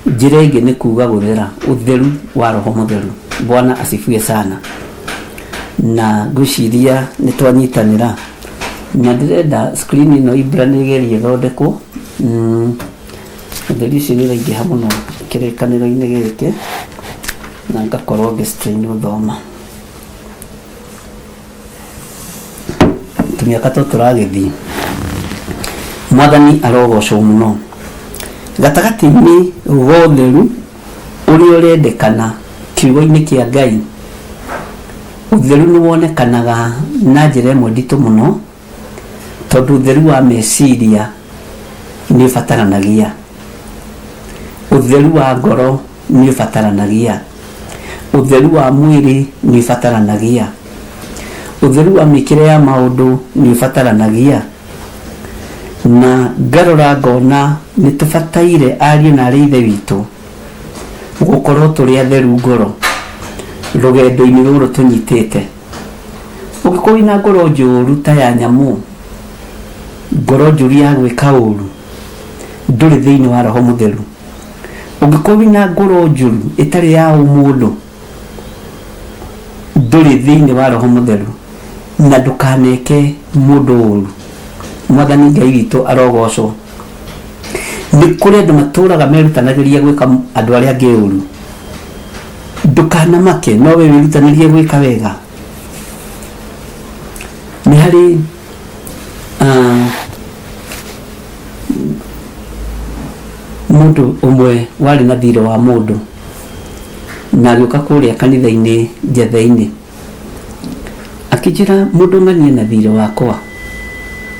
Njĩra ĩngĩ nĩ kuuga gũthera, ũtheru wa roho mutheru. Bwana asifiwe sana. Na ngwĩciria nĩ twanyitanĩra, na ndĩrenda screen ĩno ibranĩgerie thondekwo, ũtheri ũcio nĩ ũraingĩha mũno kĩrĩkanĩro-inĩ gĩkĩ, na ngakorwo ngĩstrain gũthoma. Tũmĩaka tũragĩthiĩ, mwathani arogocwo mũno. Gatagatĩ-inĩ ga ũtheru ũrĩa ũrendekana kiugo-inĩ kĩa Ngai, ũtheru nĩ wonekanaga na njĩra ĩmwe nditũ mũno, tondũ ũtheru wa meciria nĩ ũbataranagia, ũtheru wa ngoro nĩ ũbataranagia, ũtheru wa mwĩrĩ nĩ ũbataranagia, ũtheru wa mĩkĩre ya maũndũ nĩ ũbataranagia. na ngarora ngona nĩ tũbataire ariũ na arĩ ithe witũ gũkorwo tũrĩ atheru ngoro rũgendo-inĩ rũrũ tũnyitĩte. Ũngĩkorwo wĩna ngoro njũru ta ya nyamũ, ngoro njũru ya gwĩka ũru, ndũrĩ thĩinĩ wa roho mũtheru. Ũngĩkorwo wĩna ngoro njũru ĩtarĩ ya ũmũndũ, ndũrĩ thĩinĩ wa roho mũtheru. Na ndũkaneke mũndũ ũru. Mwathani Ngai witũ arogocwo. Nĩ kũrĩ andũ matũraga merutanagĩria gwĩka andũ arĩa angĩ ũru. Ndũkanamake, no we wĩrutanĩrie gwĩka wega. Nĩ harĩ mũndũ ũmwe warĩ na thirĩ wa mũndũ na agĩũka kũrĩa kanitha-inĩ njethe-inĩ akĩnjĩra, mũndũ ng'ania na thirĩ wakwa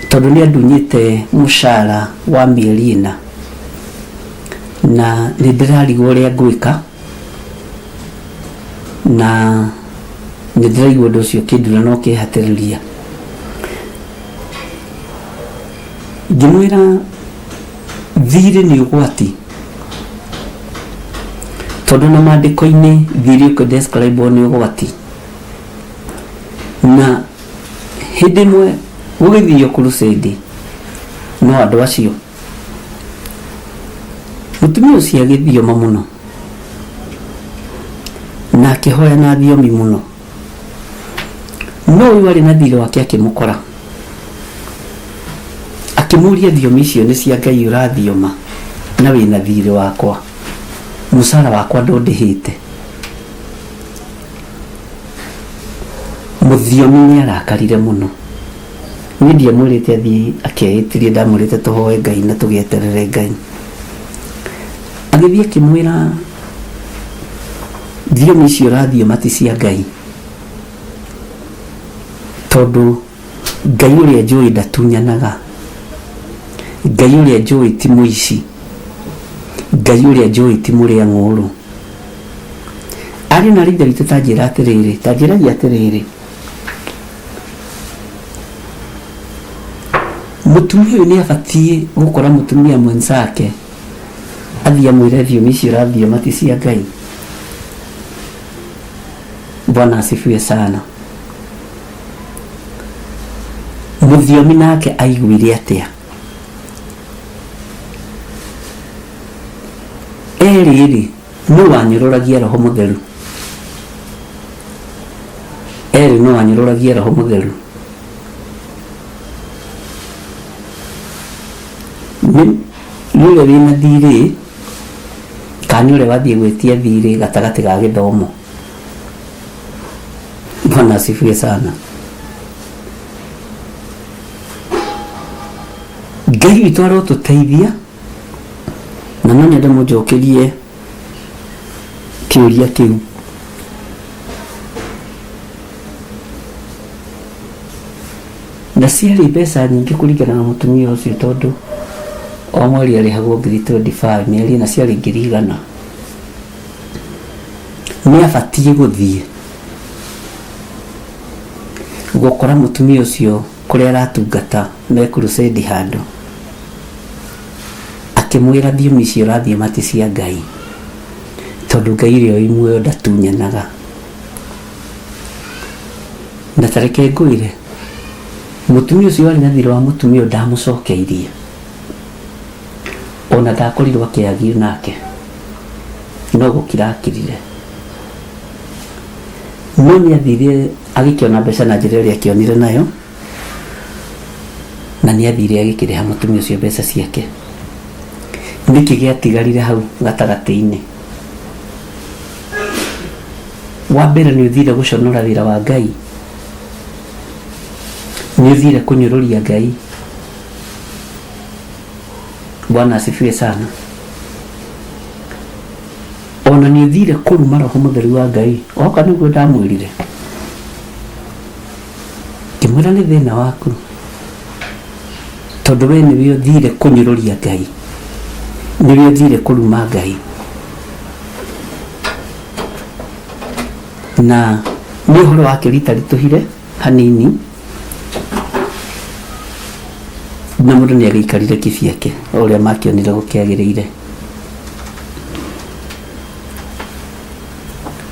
tondũ nĩ andunyĩte mũcara wa mĩeri ĩna na nĩ ndĩrarigwo ũrĩa ngwĩka na nĩ ndĩraigua ũndũ ũcio kĩndura no kĩhatĩrĩria. Ngĩmwĩra thirĩ nĩ ũgwati tondũ na maandĩko-inĩ thirĩ ũkĩdescribe nĩ ũgwati, na hĩndĩ ĩmwe gũgĩthio crusade no andũ acio mũtumia ũcio agĩthioma mũno na akĩhoya na thiomi mũno, no ũyũ arĩ na thirĩ wake akĩmũkora akĩmũria thiomi icio nĩ cia Ngai ũrathioma na wĩna thirĩ wakwa, mũcara wakwa ndũndĩhĩte. Mũthiomi nĩ arakarire mũno. Niĩ ndiamwĩrĩte athiĩ akeĩtirie, ndamwĩrĩte tũhoe Ngai na tũgĩeterere Ngai. Agĩthiĩ akĩmwĩra thiomi icio ũrathioma ti cia Ngai tondũ Ngai ũrĩa njũĩ ndatunyanaga, Ngai ũrĩa njũĩ ti mũici, Ngai ũrĩa njũĩ ti mũrĩa ng'ũrũ. Arĩ na rithe witũ tanjĩragia atĩrĩrĩ, mũtumia ũyũ nĩ abatiĩ gũkora mũtumia mwenzake athiĩ amwĩre thiomi icio ũrathioma ti cia Ngai. Bwana asifiwe sana. Mũthiomi nake aiguire atĩa? Erĩ nĩ wanyũrũragia roho mũtheru. Nĩ wanyũrũragia roho mũtheru. Nĩ ũrĩa wĩna thirĩ kana ũrĩa wathiĩ gwĩtia thirĩ gatagatĩ ga gĩthomo. Bwana asifiwe sana. Ngai witũ arotũteithia na no nyende mũnjokerie kĩũria kĩu. Na ciarĩ mbeca nyingĩ kũringana na mũtumia ũcio tondũ o mweri arĩhagwo 25 mĩeri na ciarĩ 100. Nĩ abatiĩ gũthiĩ gũkora mũtumia ũcio kũrĩa aratungata me crusade handũ, akĩmwĩra thiomi icio ũrathioma ti cia Ngai tondũ Ngai ũrĩa wĩ muoyo ndatunyanaga. Na tareke ngwĩre mũtumia ũcio arĩ na thirĩ wa mũtumia ndamũcokeirie, ona ndakorirwo akĩagio nake, no gũkira akirire. No nĩ athire agĩkĩona mbeca na njĩra ĩrĩa akĩonire nayo, na nĩ athire agĩkĩrĩha mũtumia ũcio mbeca ciake. Nĩkĩ gĩatigarire hau gatagatĩ-inĩ? Wa mbere nĩ ũthire gũconora wĩra wa Ngai, nĩ ũthire kũnyũrũria Ngai. Bwana asifiwe sana. Ona nĩ ũthire kũruma roho mũtheru wa Ngai. Oka nĩguo ndamwĩrire, ngĩmwĩra nĩ thĩna waku tondũ we nĩwe ũthire kũnyũrũria Ngai, nĩwe ũthire kũruma Ngai. Na nĩ ũhoro wake rita ritũhire hanini. na mundu ni agaikarire kibiake uria makionire gukiagiriire.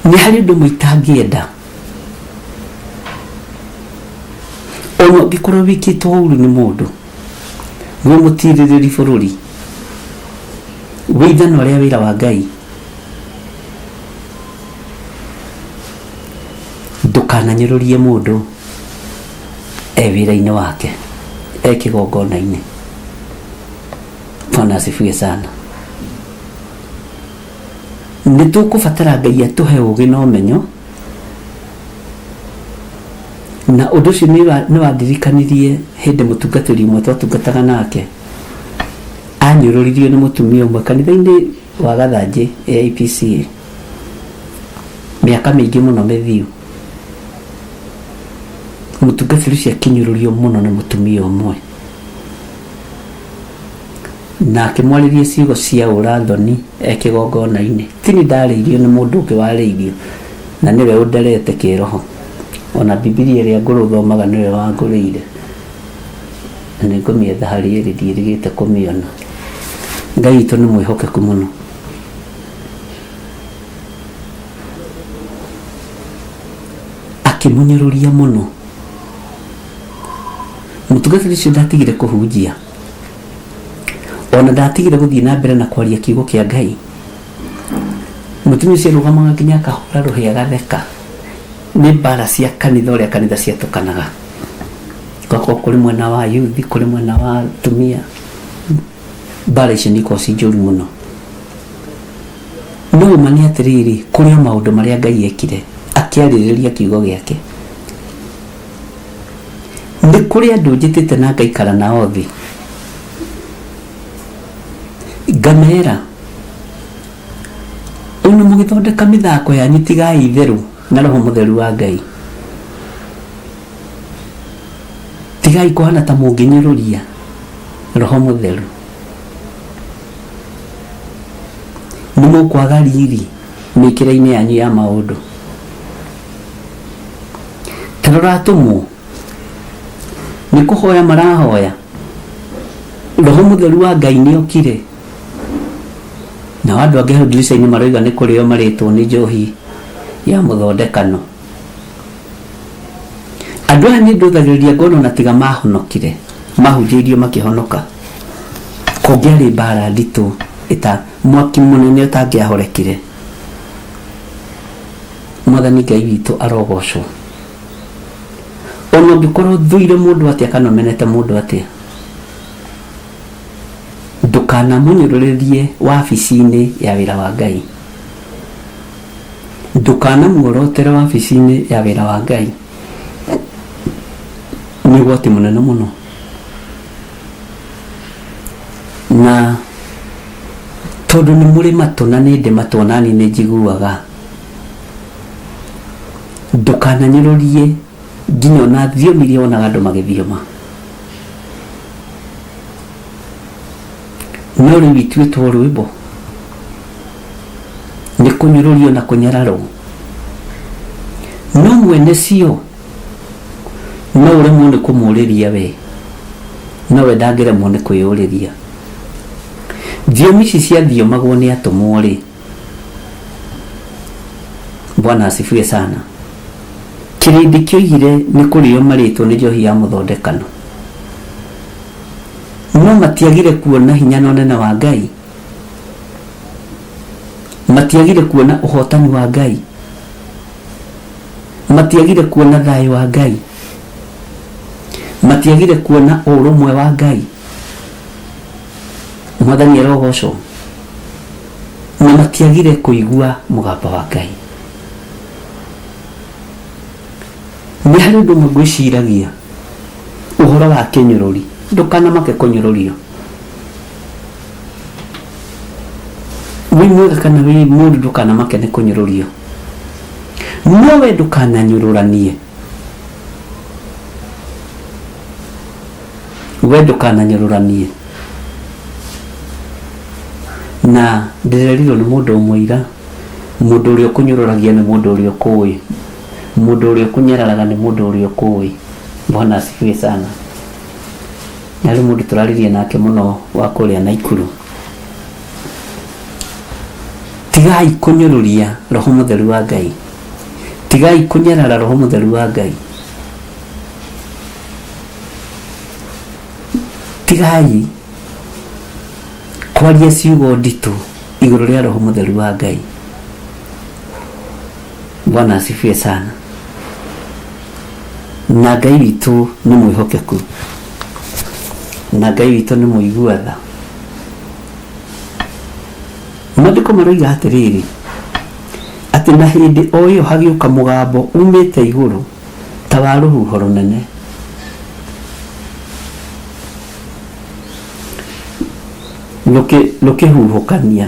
Ni hari undu muitangienda ono gikorwo wikitwo uru ni mundu we mutiririri bururi withano ria wira wa Ngai. Ndukananyururie mundu wira-ini wake kigongona-ini. Bwana asifiwe sana. Nitukubatara Ngai atuhe ugi na umenyo, na undu ucio ni wandirikanirie hindi mutungatiri umwe twatungataga nake anyururirio ni mutumia umwe kanitha-ini wa Gathanji AIPC miaka mingi muno mithiu. Mutungatiri ucio akinyururio muno ni mutumia umwe na akimwaririe ciugo cia urathoni kigongona-ini. Tini ndariirio ni mundu ungi wariirio na niwe underete kiroho. Ona Biblia ria nguruthomaga niwe wanguriire na nigumietha hari iri ndirigite kumiona. Ngai witu ni mwihokeku muno. Akimunyeruria muno. Mutungatiri ucio ndatigire kuhunjia, ona ndatigire guthii na mbere na kwaria kiugo kia Ngai. Mutumia ucio rugamaga nginya akahura ruhi agatheka. Ni mbara cia kanitha uria kanitha ciatukanaga, gako kuri mwena wa youth, kuri mwena wa tumia. Mbara icio niko cinjuru muno. No mani atiriri kuri maundu maria Ngai ekire akiaririria kiugo giake. Ndi kuri andu njitite na ngaikara nao thi ngamera ono mugithondeka mithako yanyu tigai itheru na roho mutheru wa Ngai. Tigai kuhana ta munginyururia roho mutheru. Nimukwaga riri mikira-ini yanyu ya maundu. Tarora tumu ni kuhoya marahoya roho mutheru wa Ngai ni okire na wandu angi dirisa-ini maroiga ni kurio maritwo ni njohi ya muthondekano. Andu aya ni nduthagiriria ngono na tiga mahonokire mahunjirio makihonoka. Kongiari mbara nditu ita mwaki munene utangiahorekire. Mwathani Ngai witu arogocwo. Ono ngikorwo thuire mundu atia kana menete mundu atia, ndukana munyururirie wabici-ini ya wira wa Ngai. Ndukana muorotere wabici-ini ya wira wa Ngai. Ni gwati munene muno. Na tondu ni muri matuna ni ndi matonani ni njiguaga, ndukana nyururie nginya na thiomi iria onaga andu magithioma. No riu ituĩtwo rwĩmbo ni kunyururio na kunyararwo. No mwene cio no uremwo ni kumuriria we, no we ndangĩremwo ni kwĩyũrĩria. Thiomi ici ciathiomagwo ni atumwo ri. Bwana asifiwe sana. Kirindi kioigire ni kurio maritwo ni njohi ya muthondekano. No matiagire kuona hinya na unene wa Ngai, matiagire kuona uhotani wa Ngai, matiagire kuona thayu wa Ngai, matiagire kuona urumwe wa Ngai. Mwathani arogocwo. Na matiagire kuigua mugamba wa Ngai. Ni hari undu mugwiciragia uhoro wa kinyururi, ndukana make kunyururio. Wi mwega kana wi mundu ndukana make ni kunyururio. No we ndukana nyururanie. We ndukana nyururanie. Na ndirerirwo ni mundu umwira, mundu uria kunyururagia ni mundu uria kuwi, mundu uria kunyararaga ni mundu uria kuwi. Bwana asifiwe sana. na rä må ndå tå rarä nake må no wa kå rä a Naikuru. Tigai kå nyå rå ria roho må theru wa Ngai, tigai kå nyarara roho må theru wa Ngai, tigai kwaria ciugo nditå igå rå rä a roho må theru wa Ngai. Bwana asifiwe sana. Na Ngai witũ nĩ mwĩhokeku, na Ngai witũ nĩ mũigua tha. Maandĩko maroiga atĩrĩrĩ, atĩ na hĩndĩ o ĩyo hagĩũka mũgambo umĩte igũrũ ta wa rũhuho rũnene, rũkĩhuhũkania,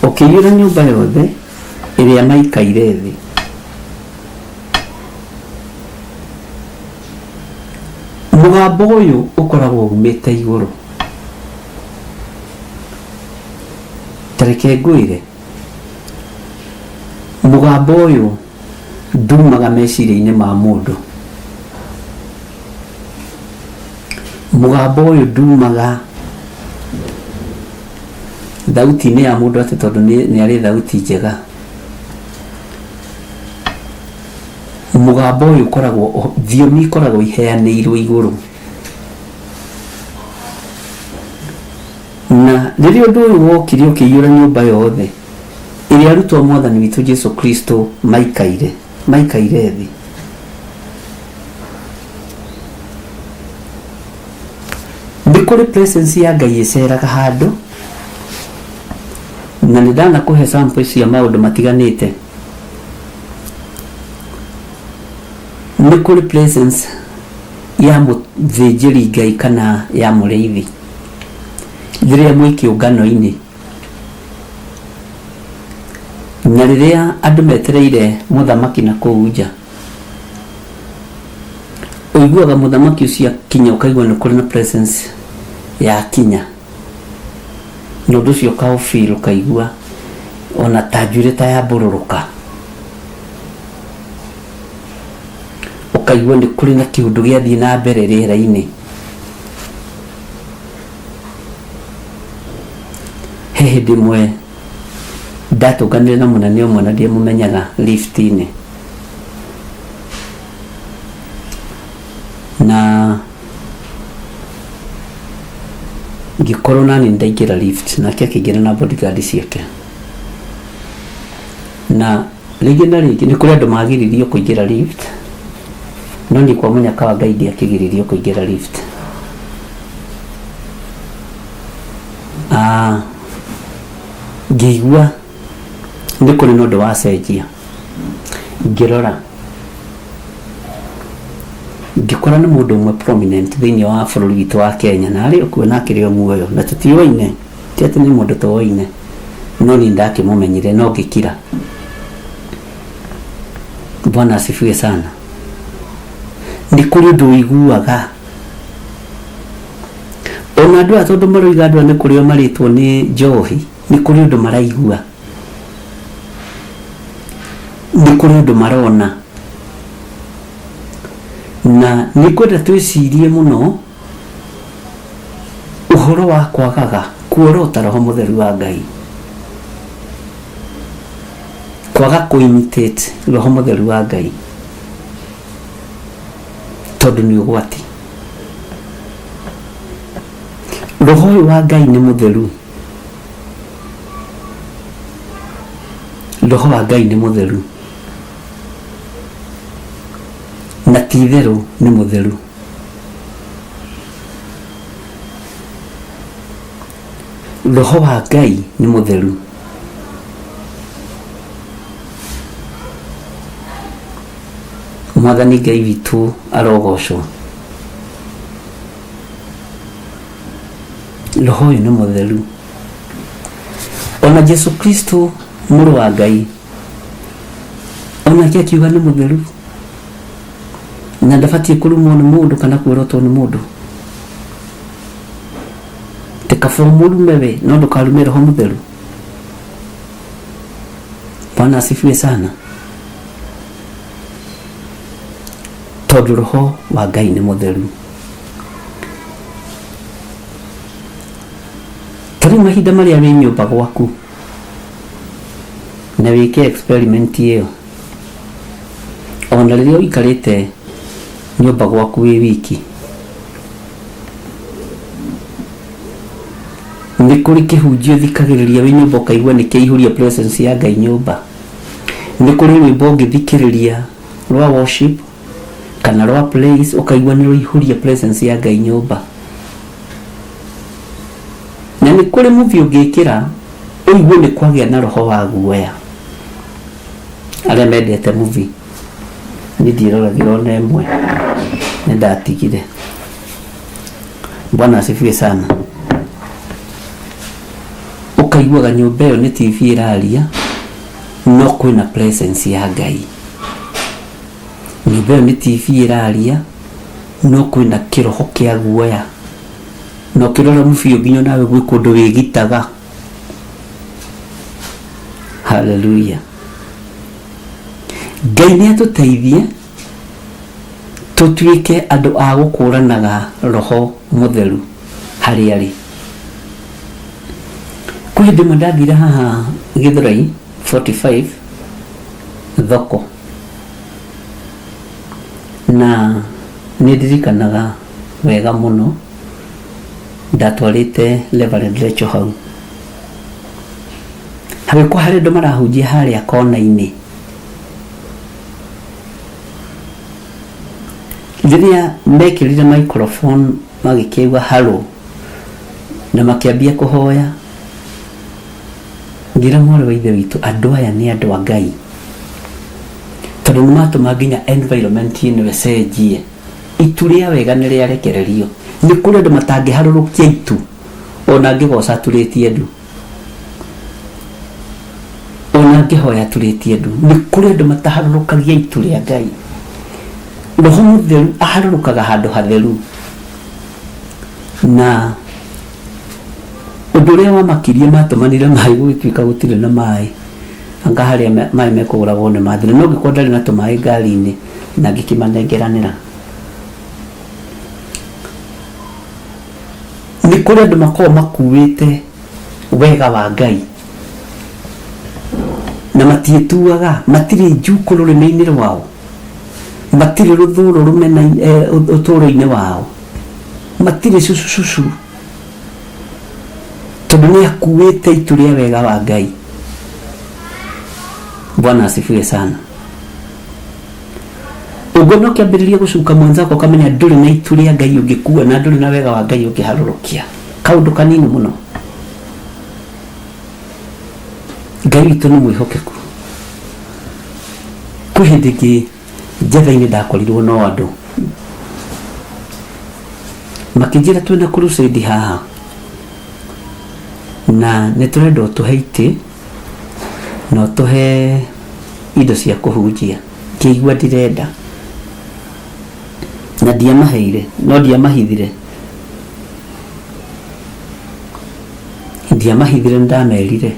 ũkĩiyũra nyũmba yothe ĩrĩa maikaire thĩ. Mũgambo ũyũ ũkoragwo umĩte igũrũ. Tareke ngwĩre, mũgambo ũyũ ndumaga meciria-inĩ ma mũndũ, mũgambo ũyũ ndumaga thauti-inĩ ya mũndũ atĩ tondũ nĩ arĩ thauti njega. Mũgambo ũyũ ũkoragwo, thiomi ikoragwo iheanĩirwo igũrũ. Na rĩrĩa ũndũ ũyũ wokire ũkĩiyũra nyũmba yothe ĩrĩa arutwo a Mwathani witũ Jesu Kristo maikaire thĩ, nĩ kũrĩ presence ya Ngai ĩceraga handũ, na nĩ ndanakũhe sample cia maũndũ matiganĩte. Nĩ kũrĩ presence ya mũthĩnjĩri Ngai kana ya mũrĩithi rĩrĩa mwĩ kĩũngano-inĩ, na rĩrĩa andũ metereire mũthamaki na kũu nja, ũiguaga mũthamaki ũcio akinya, ũkaigua nĩ kũrĩ na presence ya kinya, na ũndũ ũcio ũkaũfeel, ũkaigua ona ta njuĩrĩ ta ya mbũrũrũka, ũkaigua nĩ kũrĩ na kĩũndũ gĩathiĩ na mbere rĩera-inĩ. He hĩndĩ ĩmwe ndatũnganire na mũnene ũmwe na ndiamũmenyaga lift-inĩ, na ngĩkorwo nani ndaingĩra lift, nake akĩingĩra na bodyguard ciake, na rĩngĩ na rĩngĩ nĩ kũrĩ andũ magiririo kũingĩra lift, no nĩ kwa mũnyaka wa Ngai ndiakĩgiririo kũingĩra lift. Ngĩigua nĩ kũrĩ na ũndũ wacenjia, ngĩrora ngĩkora nĩ mũndũ ũmwe prominent thĩinĩ wa bũrũri witũ wa Kenya, na arĩ okuo na akĩrĩ o muoyo, na tũtiũĩne, ti atĩ nĩ mũndũ tũoine, no niĩ ndakĩmũmenyire, no ngĩkira. Bwana asifiwe sana. Nĩ kũrĩ ũndũ ũiguaga, ona andũ tondũ maroiga andũ nĩ kũrĩ o marĩtwo nĩ njohi, nĩ kũrĩ ũndũ maraigua, nĩ kũrĩ ũndũ marona, na nĩ kwenda twĩcirie mũno ũhoro wa kwagaga kuorota roho mũtheru wa Ngai, kwaga kũ-imitate roho mũtheru wa Ngai, tondũ nĩ ũgwati. Roho ũyũ wa Ngai nĩ mũtheru, roho wa Ngai nĩ mũtheru, na ti itherũ nĩ mũtheru. Roho wa Ngai nĩ mũtheru. Mwathani Ngai witũ arogocwo. Roho ũyũ nĩ mũtheru. Ona Jesu Kristo mũrũ wa Ngai, onake akiuga nĩ mũtheru, na ndabatiĩ kũrumwo nĩ mũndũ kana kuorotwo nĩ mũndũ. Tekaba mũrume we, no ndũkarume roho mũtheru. Bwana asifiwe sana. Tondũ roho wa Ngai nĩ mũtheru. tari mahinda maria wi nyumba gwaku na wike experiment iyo ona riria ikarite nyumba gwaku wi wiki ni kuri kihunjio thikagiriria wi nyumba kaigwa ni kiihuria presence ya Ngai nyumba ni kuri wimbo ngithikiriria rwa worship kana rwa praise ukaigwa ni ihuria presence ya Ngai nyumba na ni kuri movie ungikira uigwe ni kwagia na roho wa guoya ale medete movie ni dirora girona emwe ni ndatigire. Bwana asifiwe sana. Ukaigwa nyumba yo ni TV iraria no kwina presence ya Ngai. Nyumba yo ni TV iraria no kwina kiroho kia guoya no kirora mufio nginyo nawe gwi kundu wigitaga. Hallelujah. Ngai ni atuteithie tutuike andu a gukuranaga roho mutheru hari ari. Kwindi mundathira haha Githurai 45 thoko na nidirikanaga wega muno ndatwarite Reverend Lecho hau hagikwa hari ndo marahunjia haria kona-ini thiria mekirire microphone magikigwa halo na makiambia kuhoya ngira mwana wa ithe witu andu aya ni andu a Ngai tondu nimatuma nginya environment ino wecenjie ituria wega ni ria rekererio ni kuri andu matangiharurukia itu ona ngigoca turitie ndu ona ngihoya turitie ndu ni kuri andu mataharurukagia itu ria Ngai. Roho mutheru aharurukaga handu hatheru na undu uria wamakirie matumanire mai gwituika gutire na mai anga haria mai mekuguragwo ni mathire no ngikwa ndari na tumai ngari-ini na ngikimanengeranira ni kuri andu makorwo makuite wega wa Ngai na matietuaga matire njuku rurimi-ini rwao matire ruthuro rumena uturo-ini wao matire susu tondu ni akuite itu ria wega wa Ngai. Bwana asifiwe sana. Ugono kiambiriria gucuka mwanzako kamenya nduri na itu ria Ngai ungikua na nduri na wega wa Ngai ungiharurukia kaundu kanini muno. Ngai witu ni mwihokeku kwihindiki jetha-ini ndakorirwo no andu makijira twina crusade haha na niturenda tuhe iti no tuhe indo cia kuhunjia kiigua ndirenda na ndiamaheire no ndiamahithire ndamerire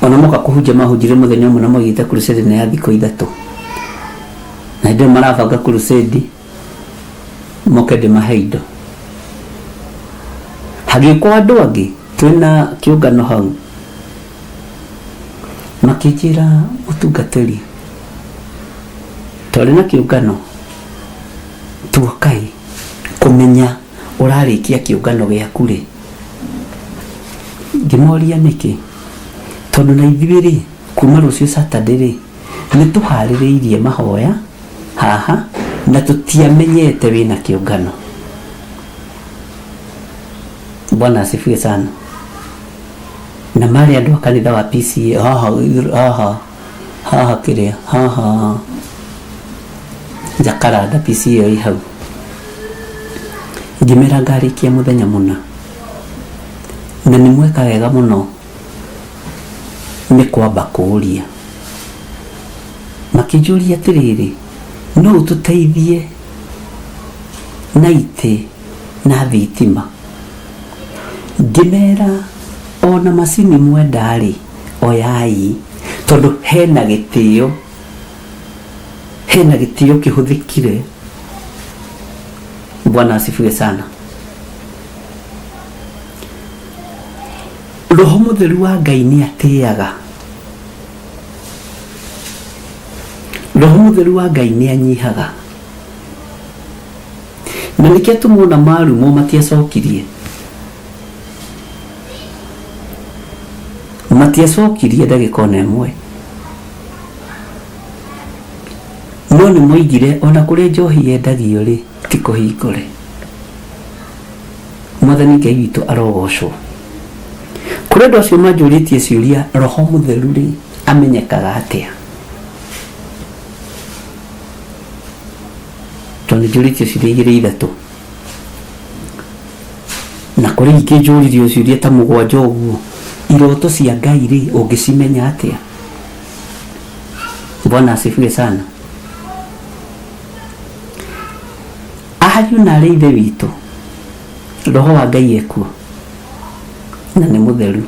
ona moka kuhunjia mahunjire muthenya umwe na magite crusade na ya thikũ 3 na ndio marabanga crusade moke ndimahe indo hagikwa andu angi twina kiungano hau makijira utungatiri tore na kiungano tuokai kumenya urarikia kiungano giaku ri ngimoria niki tondu na ithibiri kuma rucio Saturday ri ni tuhaririirie mahoya haha na tutiamenyete wina kiungano. Bwana asifiwe sana. Na mali andu kanitha wa PCA haha kiria haha Jakaranda PCA i hau ngimera ngarikia muthenya muna na ni mweka wega muno ni kwamba kuuria makijuria tiriri no ututeithie na ite na thitima ngimera ona macini mwendari oyai tondu hena gitio kihuthikire. Bwana asifiwe sana. roho mutheru wa Ngai nĩ atĩaga, roho mutheru wa Ngai nĩ anyihaga, na nĩkĩo tũmwona marumo matiacokirie, ndagĩka ona ĩmwe, no nĩ moigire ona kũrĩa njohi yendagio rĩ ti kũhingũre. Mwathani Ngai witũ arogocwo. Kũrĩ andũ acio manjũrĩtie ciũria, roho mutheru rĩ amenyekaga atĩa? Tondũ njũrĩtio ciũria igĩrĩ ithatũ, na kũrĩ ingĩ njũririo ciũria ta mũgwanja ũguo. Iroto cia Ngai rĩ ũngĩcimenya atĩa? Bwana asifiwe sana. Ahariũ na arĩ ithe witũ, roho wa Ngai ekuo na nĩ mutheru,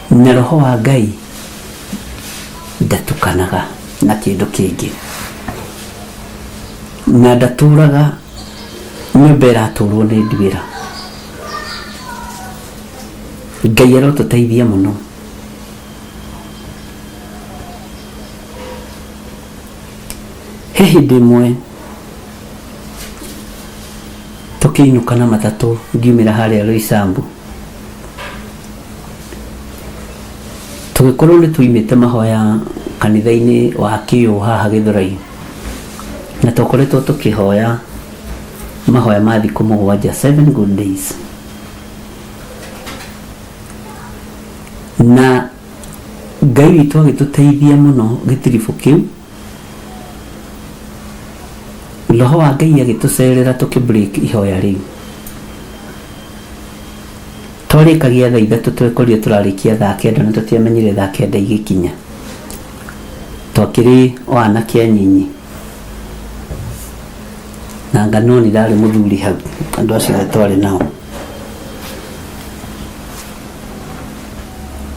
na roho wa Ngai ndatukanaga na kĩndũ kĩngĩ, na ndatũraga nyũmba ĩratũrwo nĩ nduĩra. Ngai arotũteithia mũno. He hĩndĩ ĩmwe tũkĩinũka na matatũ ngiumĩra harĩa Roysambu, tũgĩkorwo nĩ tũimĩte mahoya kanitha-inĩ wa Kĩũ haha Gĩthũrai, na tũkoretwo tũkĩhoya mahoya ma thikũ mũgwanja, 7 good days. Na Ngai witũ agĩtũteithia mũno gĩtiribũ kĩu. Roho wa Ngai agĩtũcerera tũkĩbreak ihoya rĩu. Twarĩkagia thaa ithatũ, twekorire tũrarĩkia thaa kenda na tũtiamenyire thaa kenda igĩkinya. Twakĩrĩ o anake anyinyi, na ngano nĩ ndarĩ mũthuri hau, andũ acio twarĩ nao.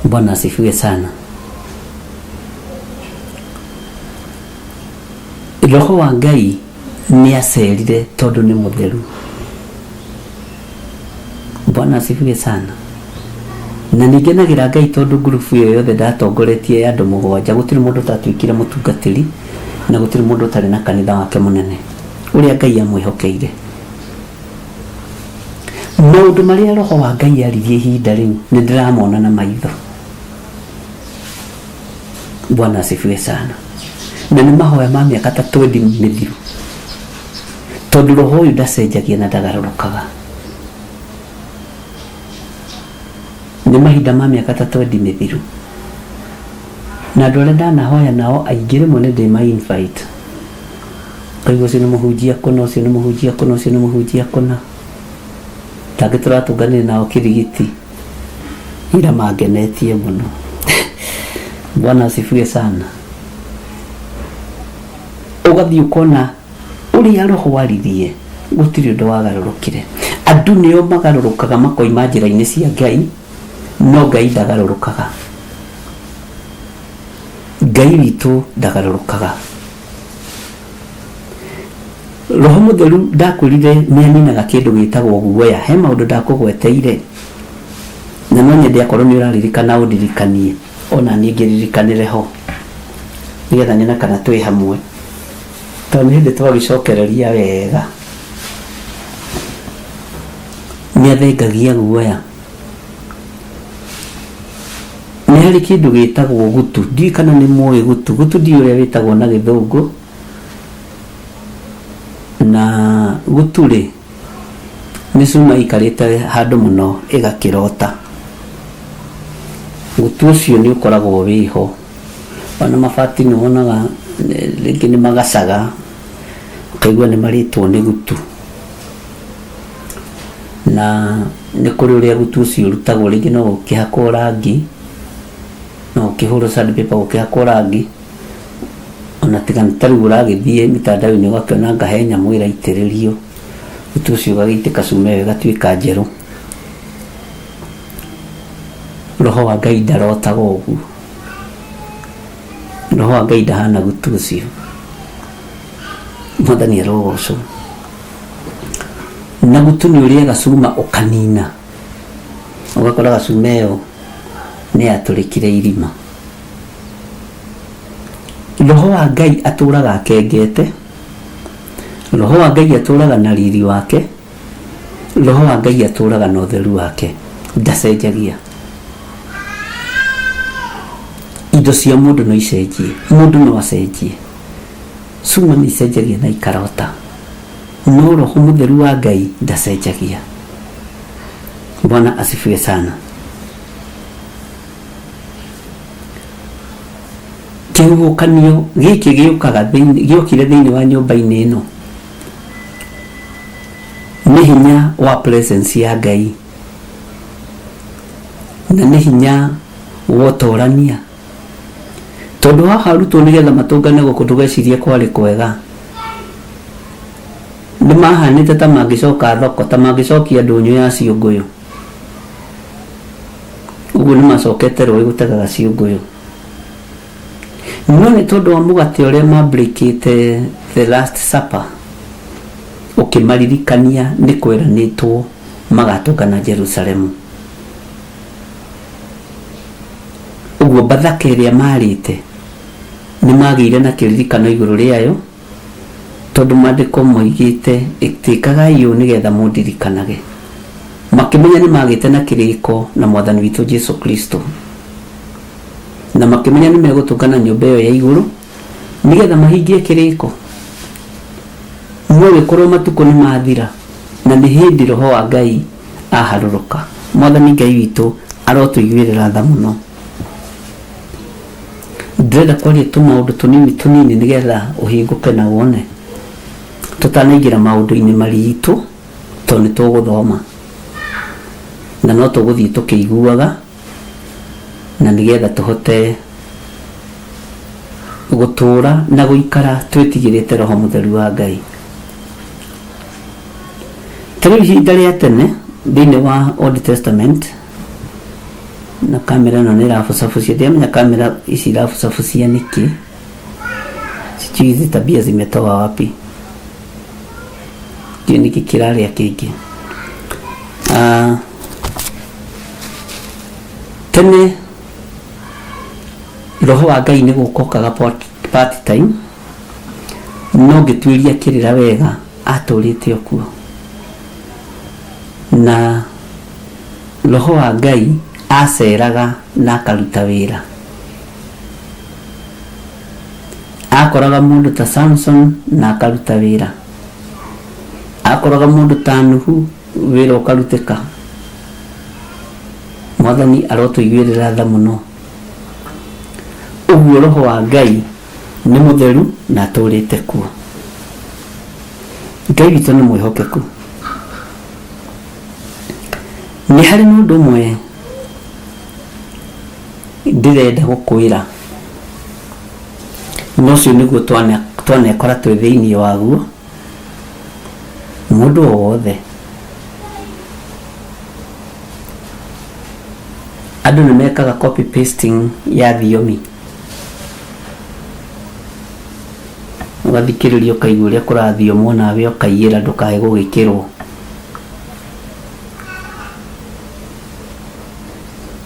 Bwana asifiwe sana. Roho wa Ngai nĩ acerire tondũ nĩ mutheru. Bwana asifiwe sana. Na nĩngenagĩra Ngai tondũ ngurubu ĩyo yothe ndatongoretie andũ mũgwanja, gũtirĩ mũndũ ũtatuĩkire mũtungatĩri, na gũtirĩ mũndũ ũtarĩ na kanitha wake mũnene ũrĩa Ngai amwĩhokeire. Maũndũ marĩa roho wa Ngai aririe ihinda rĩu nĩ ndĩramona na maitho. Bwana asifiwe sana. Na nĩ mahoya ma mĩaka ta 20 mĩthiru, tondũ roho ũyũ ndacenjagia na ndagarũrũkaga. Nĩ mahinda ma mĩaka ta 20 mĩthiru, na andũ arĩa ndanahoya nao aingĩ rĩmwe nĩ ndĩma-invite. Kaigua ũcio nĩ mũhunjia kũna, ũcio nĩ mũhunjia kũna, ũcio nĩ mũhunjia kũna. Tangĩ tũratũnganire nao Kĩrigiti, ira mangenetie mũno. Bwana asifiwe sana. Ũgathiĩ ũkona ũrĩa roho waririe gũtirĩ ũndũ wagarũrũkire. Andũ nĩo magarũrũkaga makoima njĩra-inĩ cia Ngai, no Ngai ndagarũrũkaga. Ngai witũ ndagarũrũkaga. Roho mutheru ndakwĩrire nĩ aninaga kĩndũ gĩtagwo guoya. He maũndũ ndakũgweteire, na no nyende akorwo nĩ ũraririkana ũndirikanie, ona niĩ ngĩririkanĩre ho, nĩgetha nyone kana twĩ hamwe, tondũ nĩ hĩndĩ twagĩcokereria wega. Nĩ athengagia guoya. Nĩ harĩ kĩndũ gĩtagwo gutu, ndiũĩ kana nĩ mũĩ gutu. Gutu ndiũĩ ũrĩa wĩtagwo na Gĩthũngũ, na gutu rĩ nĩ cuma ikarĩte handũ mũno ĩgakĩrota. Gutu ũcio nĩ ũkoragwo wĩho, ona mabati nĩ wonaga rĩngĩ nĩ magacaga, ũkaigua nĩ marĩtwo nĩ gutu. Na nĩ kũrĩ ũrĩa gutu ũcio ũrutagwo, rĩngĩ no ũkĩhakwo rangi, no ũkĩhũrwo sandpaper ũkĩhakwo rangi, ona tiga nĩ tarĩu ũragĩthiĩ mitandao-inĩ ũgakĩona ngahe nyamũ ĩraitĩrĩrio, gutu ũcio ũgagĩitĩka cuma ĩyo ĩgatuĩka njerũ. Roho wa Ngai ndarotaga ũguo. Roho wa Ngai ndahana gutu ũcio. Mwathani arogocwo. na gũtũnĩũria gacuma ũkanina, ũgakora gacuma ĩyo nĩ yatũrĩkire irima. Roho wa Ngai atũraga akengete, roho wa Ngai atũraga na riri wake, roho wa Ngai atũraga na ũtheru wake, ndacenjagia. Indo cia mũndũ no icenjie, mũndũ no acenjie, cuma nĩ icenjagia na ikarota, no roho mũtheru wa Ngai ndacenjagia. Bwana asifiwe sana. Kĩhuhũkanio gĩkĩ gĩokire thĩinĩ wa nyũmba-inĩ ĩno nĩ hinya wa presence ya Ngai, na nĩ hinya wa ũtorania, tondũ haha arutwo nĩgetha matũngane gũkũ tũgecirie kwarĩ kwega, nĩ mahanĩte ta mangĩcoka thoko, ta mangĩcokia ndũnyũ ya ciũngũyũ, ũguo nĩ macokete rũĩ gũtegaga ciũngũyũ. No nĩ tondũ wa mũgate ũrĩa mabreakĩte the last supper, ũkĩmaririkania nĩ kweranĩtwo magatũngana Jerusalemu. Ũguo bathaka ĩrĩa marĩte nĩ magĩire na kĩririkano igũrũ rĩayo, tondũ maandĩko moigĩte ĩtĩkagai ũũ nĩgetha mũndirikanage, makĩmenya nĩ magĩte na kĩrĩko na Mwathani witũ Jesu Kristo, na makĩmenya nĩ megũtũngana nyũmba ĩyo ya igũrũ nĩgetha mahingie kĩrĩko. No gĩkorwo matukũ nĩ mathira na nĩ hĩndĩ roho wa Ngai aharũrũka. Mwathani Ngai witũ arotũiguĩrĩra tha mũno. Ndĩrenda kwaria tũmaũndũ tũnini nĩgetha ũhingũke na wone, tũtanaingĩra maũndũ-inĩ maritũ, tondũ nĩ tũgũthoma na no tũgũthiĩ tũkĩiguaga, na nĩgetha tũhote gũtũũra na gũikara twĩtigĩrĩte roho mũtheru wa Ngai. Tarĩu ihinda rĩa tene thĩinĩ wa Old Testament, na kamera ĩno nĩ ĩrabucabucia, ndĩamenya kamera ici irabucabucia nĩkĩ, sijui hizi tabia zimetoka wapi, kio niki kĩrarĩa kĩngĩ. Tene roho wa Ngai nĩ gũkokaga party time, no ngĩtuĩria kĩrĩra wega atũrĩte okuo, na roho wa Ngai aceraga na akaruta wĩra. Akoraga mũndũ ta Samson na akaruta wĩra, akoraga mũndũ ta Nuhu wĩra ũkarutĩka. Mwathani arotũiguĩrĩra tha mũno. Ũguo roho wa Ngai nĩ mũtheru na atũrĩte kuo. Ngai witũ nĩ mwĩhokeku. Nĩ harĩ mũndũ ũmwe ndĩrenda gũkwĩra, no ũcio nĩguo twanekora twĩ thĩinĩ waguo. Mũndũ o wothe, andũ nĩ mekaga copy pasting ya thiomi, ũgathikĩrĩria ũkaigua ũrĩa kũrathiomwo nawe ũkaiyĩra ndũkae gũgĩkĩrwo.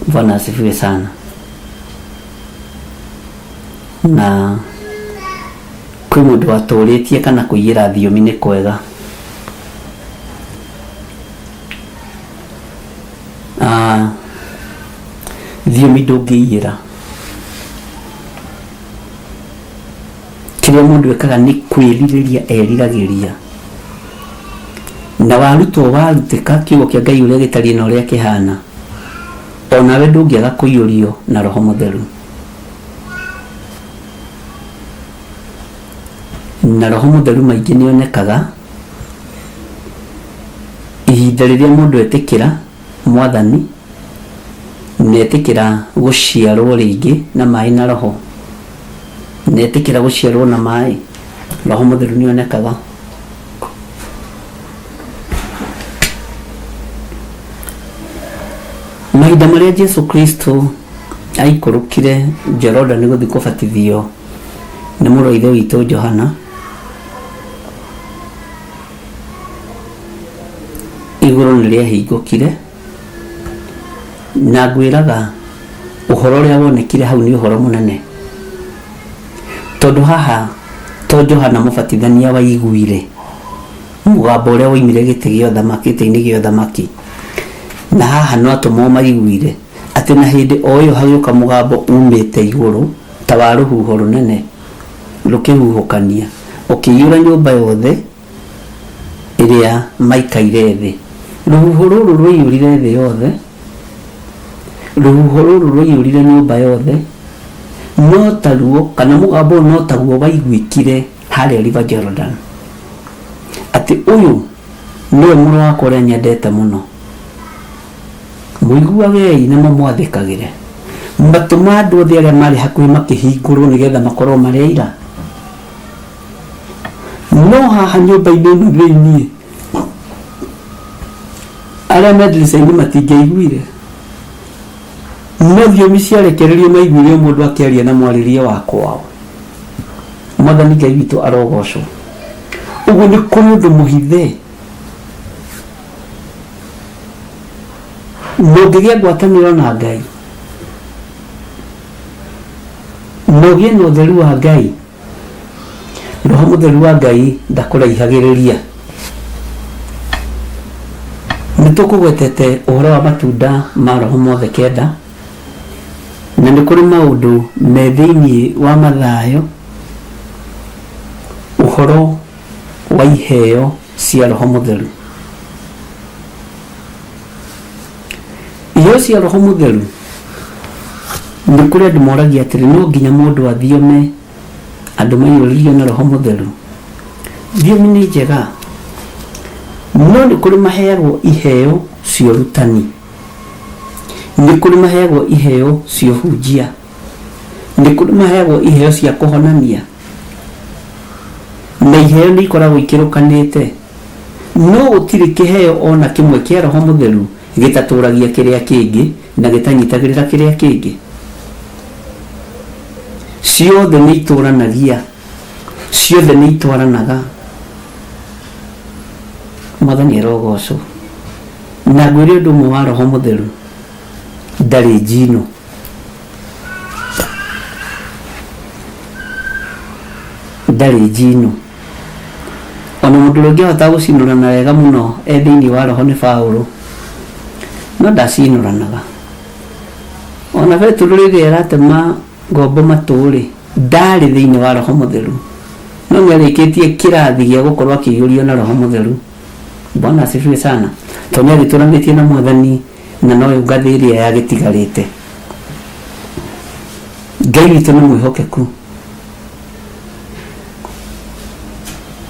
Bwana asifiwe sana. Na kwĩ mũndũ watũrĩtie kana kũiyĩra thiomi nĩ kwega. Thiomi ndũngĩiyĩra. Kĩrĩa mũndũ ekaga nĩ kwĩrirĩria, eriragĩria. Na warutwo warutĩka kiugo kĩa Ngai ũrĩa gĩtariĩ na ũrĩa kĩhana, onawe ndũngĩaga kũiyũrio na roho mũtheru. Na roho mũtheru maingĩ nĩonekaga ihinda rĩrĩa mũndũ etĩkĩra Mwathani, netĩkĩra gũciarwo rĩngĩ na maĩ na roho, netĩkĩra gũciarwo na maĩ, roho mũtheru nĩonekaga. Mahinda marĩa Jesu Kristo aikũrũkire Jordan nĩ gũthiĩ kũbatithio nĩ mũrũ wa ithe witũ Johana, nĩ rĩahingũkire, na ngwĩraga ũhoro ũrĩa wonekire hau nĩ ũhoro mũnene, tondũ haha to Johana Mũbatithania waiguire mũgambo ũrĩa woimire gĩtĩ-inĩ gĩa ũthamaki, na haha no atũmwo maiguire atĩ na hĩndĩ o ĩyo hagĩũka mũgambo umĩte igũrũ ta wa rũhuho rũnene rũkĩhuhũkania ũkĩiyũra nyũmba yothe ĩrĩa maikaire thĩ. Rũhuho rũrũ rũiyũrire thĩ yothe, rũhuho rũrũ rũiyũrire nyũmba yothe, no taruo kana mũgambo no taguo waiguĩkire harĩa River Jordan, atĩ ũyũ nĩwe mũrũ wakwa ũrĩa nyendete mũno, mũiguagei na mũmwathĩkagĩre. Matũ ma andũ othe arĩa marĩ hakuhĩ makĩhingũrwo nĩgetha makorwo marĩ aira, no haha nyũmba-inĩ ĩno thĩiniĩ arĩa me ndirica-inĩ matingĩaiguire, no thiomi ciarekererio maiguire mũndũ akĩaria na mwarĩrie wa kwao. Mwathani Ngai witũ arogocwo. Ũguo nĩ kũrĩ ũndũ mũhithe, mũngĩgĩa ngwatanĩro na Ngai, mũgĩe na ũtheru wa Ngai, Roho Mũtheru wa Ngai ndakũraihagĩrĩria. Nĩtũkũgwetete ũhoro wa matunda ma roho mothe kenda, na nĩ kũrĩ maũndũ me thĩiniĩ wa mathayo, ũhoro wa iheo cia Roho Mũtheru. Iheo cia Roho Mũtheru nĩ kũrĩ andũ moragia atĩrĩ no nginya mũndũ athiome andũ maiyũrĩrio na Roho Mũtheru. Thiomi nĩ njega, no nĩ kũrĩ maheagwo iheo cia ũrutani, nĩ kũrĩ maheagwo iheo cia ũhunjia, nĩ kũrĩ maheagwo iheo cia kũhonania, na iheo nĩ ikoragwo ikĩrũkanĩte, no gũtirĩ kĩheo ona kĩmwe kĩa Roho Mũtheru gĩtatũragia kĩrĩa kĩngĩ na gĩtanyitagĩrĩra kĩrĩa kĩngĩ. Ciothe nĩ itũranagia, ciothe nĩ itwaranaga. Mwathani arogocwo. Na ngwĩre ũndũ ũmwe wa Roho Mũtheru, ndarĩ njino. Ndarĩ njino. Ona mũndũ ũrĩa ũngĩhota gũcinũrana wega mũno thĩinĩ wa roho nĩ Paũlũ, no ndacinũranaga. Ona Petro rĩrĩa aratema ngombo matũrĩ, ndarĩ thĩinĩ wa Roho Mũtheru, no nĩarĩkĩtie kĩrathi gĩa gũkorwo akĩiyũrio na Roho Mũtheru. Bwana asifiwe sana. Tondũ nĩagĩtũranĩtie na Mwathani, na noyo ngathĩ ĩrĩa yagĩtigarĩte. Ngai witũ nĩ mwĩhokeku.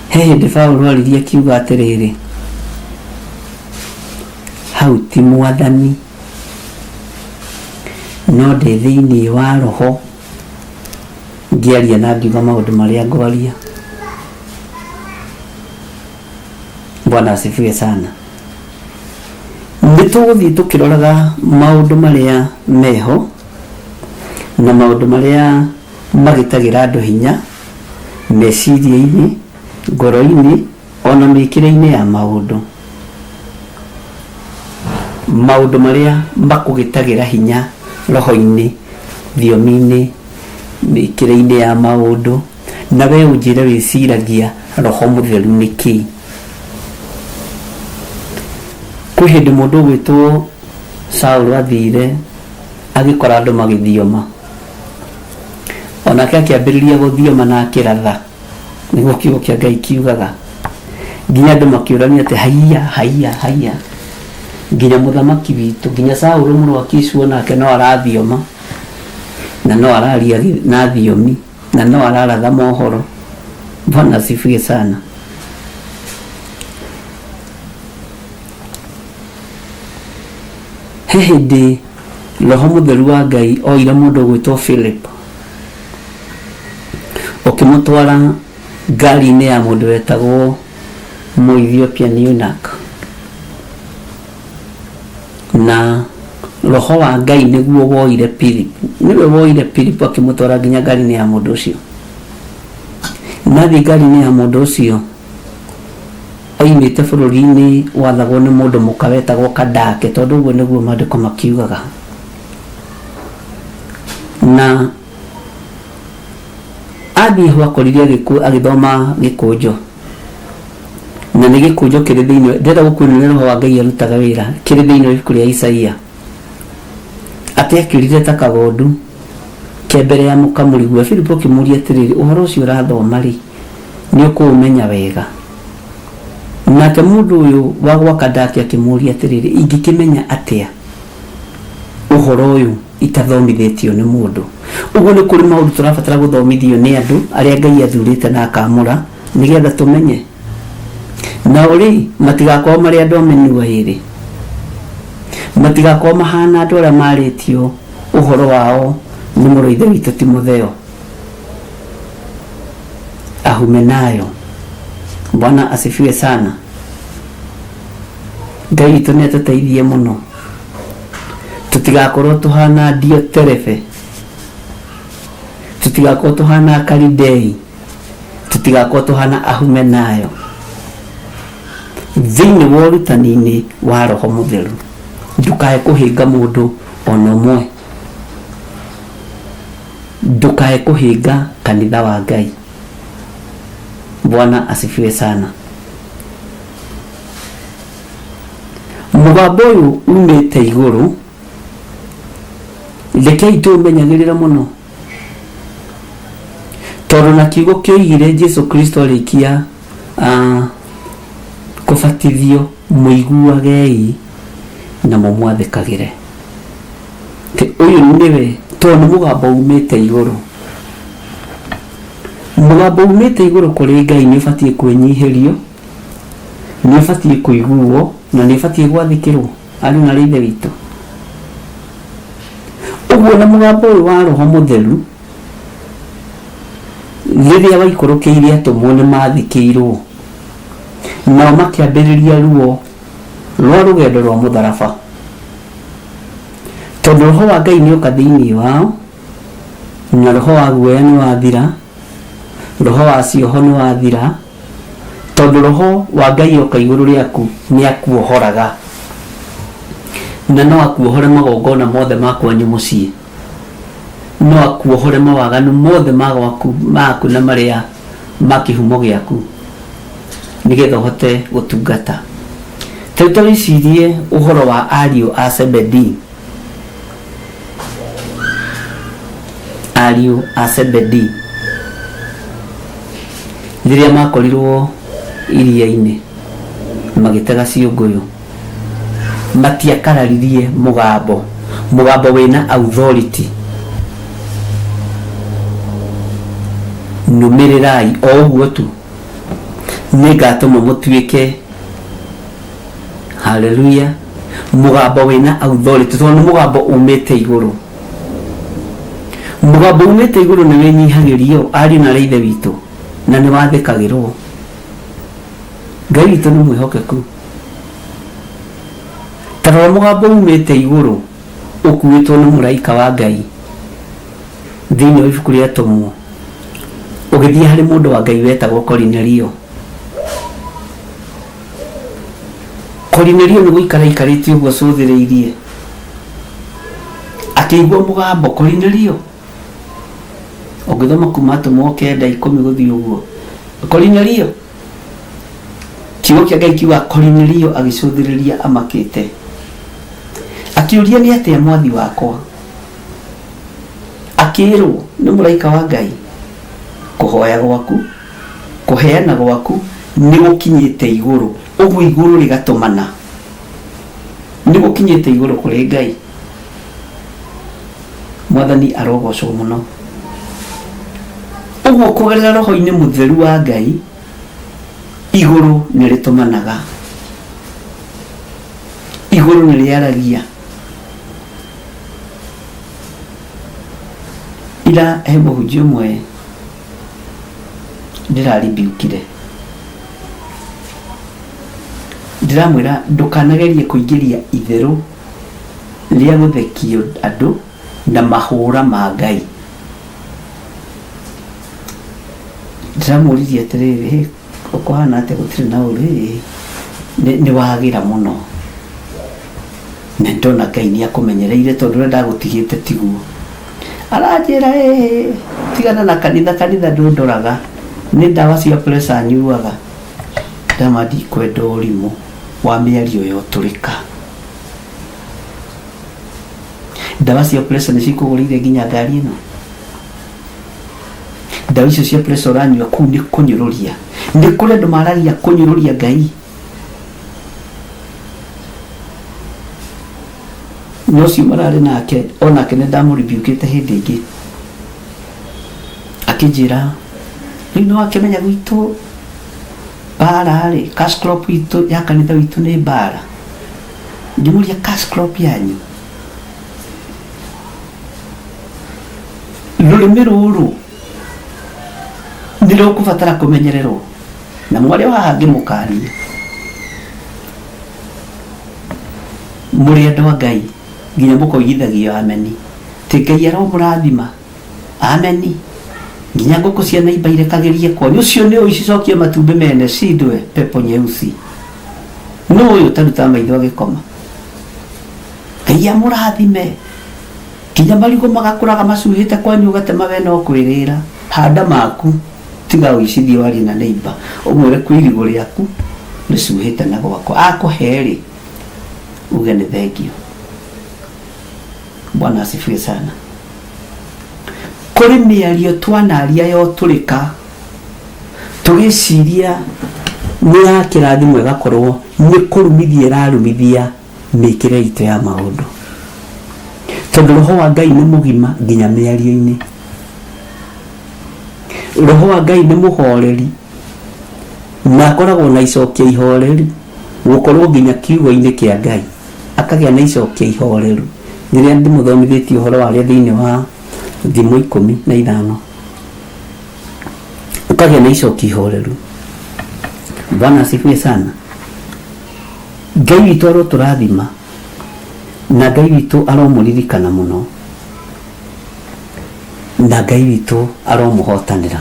He hĩndĩ Paũlũ aririe akiuga atĩrĩrĩ, hau ti Mwathani, no ndĩ thĩinĩ wa roho ngĩaria na ngiuga maũndũ marĩa ngwaria. Bwana asifiwe sana. Nĩtũgũthiĩ tũkĩroraga maũndũ marĩa meho na maũndũ marĩa magĩtagĩra andũ hinya meciria-inĩ, ngoro-inĩ, ona mĩkĩre-inĩ ya maũndũ. Maũndũ marĩa makũgĩtagĩra hinya roho-inĩ, thiomi-inĩ, mĩkĩre-inĩ ya maũndũ, na we ũnjĩre wĩciragia Roho Mũtheru nĩ kĩĩ. Kwĩ hĩndĩ mũndũ ũgwĩtwo Saũlũ athire agĩkora andũ magĩthioma, onake akĩambĩrĩria gũthioma na akĩratha, nĩguo kiugo kĩa Ngai kiugaga, nginya andũ makĩũrania atĩ haiya, nginya mũthamaki witũ, nginya Saũlũ mũrũ wa Kisu onake no arathioma, na no araria na thiomi, na no araratha mohoro. Bwana asifiwe sana. He hĩndĩ Roho Mũtheru wa Ngai oire mũndũ gwĩtwo Philip, ũkĩmũtwara ngari-inĩ ya mũndũ wetagwo Mũethiopian eunuch, na Roho wa Ngai nĩguo woire Philip, nĩwe woire Philip akĩmũtwara nginya ngari-inĩ ya mũndũ ũcio. Nathi ngari-inĩ ya mũndũ ũcio oimĩte bũrũri-inĩ wathagwo nĩ mũndũ mũka wetagwo Kadake, tondũ ũguo nĩguo maandĩko makiugaga. Na athiĩ ho akorire agĩthoma gĩkũnjo, na nĩ gĩkũnjo kĩrĩ thĩinĩ, ndĩrenda gũkuonania roho wa Ngai arutaga wĩra, kĩrĩ thĩinĩ wa ibuku rĩa Isaia. Atĩ akĩrire ta kagondu ke mbere ya mũkamũri gwa Filipo akĩmũria atĩrĩrĩ, ũhoro ũcio ũrathoma rĩ, nĩ ũkũũmenya wega? Nake mũndũ ũyũ wa gwa Kadake akĩmũria atĩrĩrĩ, ingĩkĩmenya atĩa ũhoro ũyũ itathomithĩtio nĩ mũndũ? Ũguo nĩ kũrĩ maũndũ tũrabatara gũthomithio nĩ andũ arĩa Ngai athurĩte na akamũra nĩgetha tũmenye. Nao rĩ, matigakorwo marĩ andũ amenyua ĩrĩ, matigakorwo mahana andũ arĩa marĩtio ũhoro wao nĩ mũrũ ithe witũ Timotheo. Ahumenayo. Bwana asifiwe sana. Ngai witũ nĩ atũteithie mũno, tutigakorwo tuhana Dioterefe, tutigakorwo tuhana Kalidei, tutigakorwo tuhana Ahumenayo thĩinĩ wa ũrutani-inĩ wa Roho Mũtheru. Ndukae kũhĩnga mũndũ ona ũmwe, ndukae kũhĩnga kanitha wa Ngai. Bwana asifiwe sana. Mũgambo ũyũ umĩte igũrũ, rekei tũmenyagĩrĩra mũno, tondũ na kiugo kĩoigire Jesu Kristo arĩkia kũbatithio, mũiguagei na mũmwathĩkagĩre. Ũyũ nĩwe, tondũ mũgambo umĩte igũrũ. Mũgambo umĩte igũrũ kũrĩ Ngai nĩ ũbatiĩ kwĩnyihĩrio, nĩ ũbatiĩ kũiguo, na nĩ ũbatiĩ gwathĩkĩrwo andũ na ithe witũ. Ũguo na mũgambo ũyũ wa Roho Mũtheru, rĩrĩa waikũrũkĩire atũmwo nĩ mathikĩirwo, nao makĩambĩrĩria ruo rwa rũgendo rwa mũtharaba, tondũ Roho wa Ngai nĩ oka thĩinĩ wao, na roho wa guoya nĩ wathira, roho wa cioho nĩ wathira, tondũ Roho wa Ngai oka igũrũ rĩaku nĩ akuohoraga, na no akuohore magongona mothe makwanyu mũciĩ, no akuohore mawaganu mothe maku na marĩa ma kĩhumo gĩaku, nĩgetha ũhote gũtungata. Tũtwĩcirie ũhoro wa ariũ a Zebedi. Ariũ a Zebedi rĩrĩa makorirwo iria-inĩ magĩtega ciũngũyũ, matiakararirie mũgambo wĩna authority. Nũmĩrĩrai o ũguo tu, nĩ ngatũma mũtuĩke, haleluya, mũgambo wĩna authority, tondũ mũgambo umĩte igũrũ. Mũgambo umĩte igũrũ nĩ wĩnyihagĩrio ariũ na ithe witũ, na nĩ wathĩkagĩrwo. Ngai witũ nĩ mwĩhokeku. Tarora mũgambo umĩte igũrũ ũkuĩtwo nĩ mũraika wa Ngai thĩinĩ wa ibuku rĩa Atũmwo, ũgĩthiĩ harĩ mũndũ wa Ngai wetagwo Korinelio. Korinelio nĩ gũikara ikarĩte ũguo acũthĩrĩirie, akĩigua mũgambo. Korinelio, ũngĩthoma kuma Atũmwo 9:10 gũthiĩ ũguo, Korinelio, kiugo kĩa Ngai kiuga Korinelio agĩcũthĩrĩria amakĩte, akĩũria nĩ atĩa mwathi wakwa? Akĩrwo nĩ mũraika wa Ngai, kũhoya gwaku, kũheana gwaku nĩ gũkinyĩte igũrũ. Ũguo igũrũ rĩgatũmana, nĩ gũkinyĩte igũrũ kũrĩ Ngai. Mwathani arogocwo mũno. Ũguo kũgerera roho-inĩ mũtheru wa Ngai, igũrũ nĩ rĩtũmanaga, igũrũ nĩ rĩaragia. Ira he mũhunjia ũmwe ndĩraribiukire, ndĩramwĩra ndũkanagerie kũingĩria itherũ rĩa gũthekio andũ na mahũra ma Ngai. Ndĩramũririe atĩrĩrĩ, ukohana ate gutire na uri ni wagira muno ndona Ngai ni akumenyereire tondu renda gutigite tiguo aranjira tigana na kanitha ndundoraga ni ndawa cia pressure nyuaga ndamadi kwenda urimu wa miario yo turika ndawa cia pressure ni cikugurire nginya ngari ino ndawa icio cia pressure uranyua kuu ni kunyururia ni kure andu maragia kunyururia Ngai no si marare nake onake ne ndamuribukite hindi ingi akijira no akimenya gwitu bara ri cash crop itu ya kanitha witu ni bara ndimuria cash crop yanyu rurimi ruru ndiro kubatara kumenyererwo na mwari wa hangi mukani muri andu Ngai nginya mukoigithagio ameni ti Ngai aro murathima ameni nginya nguku ciana ibaire kagerie kwa ucio ni ucicokie matumbe mene cidwe pepo nyeusi no uyu taruta maitho agikoma Ngai amurathime nginya marigo magakuraga macuhite kwanyu gatema we no kwirira handa maku tiga uicithio wari na neighbor umwire kwirigo riaku nicuhite na gwako akuheri uge ni thengio. Bwana asifiwe sana. Kuri miario twanaria yo turika tugiciria ni ya kirathimo igakorwo ni kurumithia irarumithia mikire itu ya maundu tondu roho wa Ngai ni mugima nginya miario-ini. Roho wa Ngai ni muhoreri na akoragwo na icokia ihoreri gukorwo nginya kiugo-ini kia Ngai akagia na icokia ihoreru. Niria ndimuthomithitie uhoro wa thiini wa Thimo 15 ukagia na icokia ihoreru. Bwana asifiwe sana. Ngai witu aroturathima na Ngai witu aromuririkana muno na Ngai witu aromuhotanira.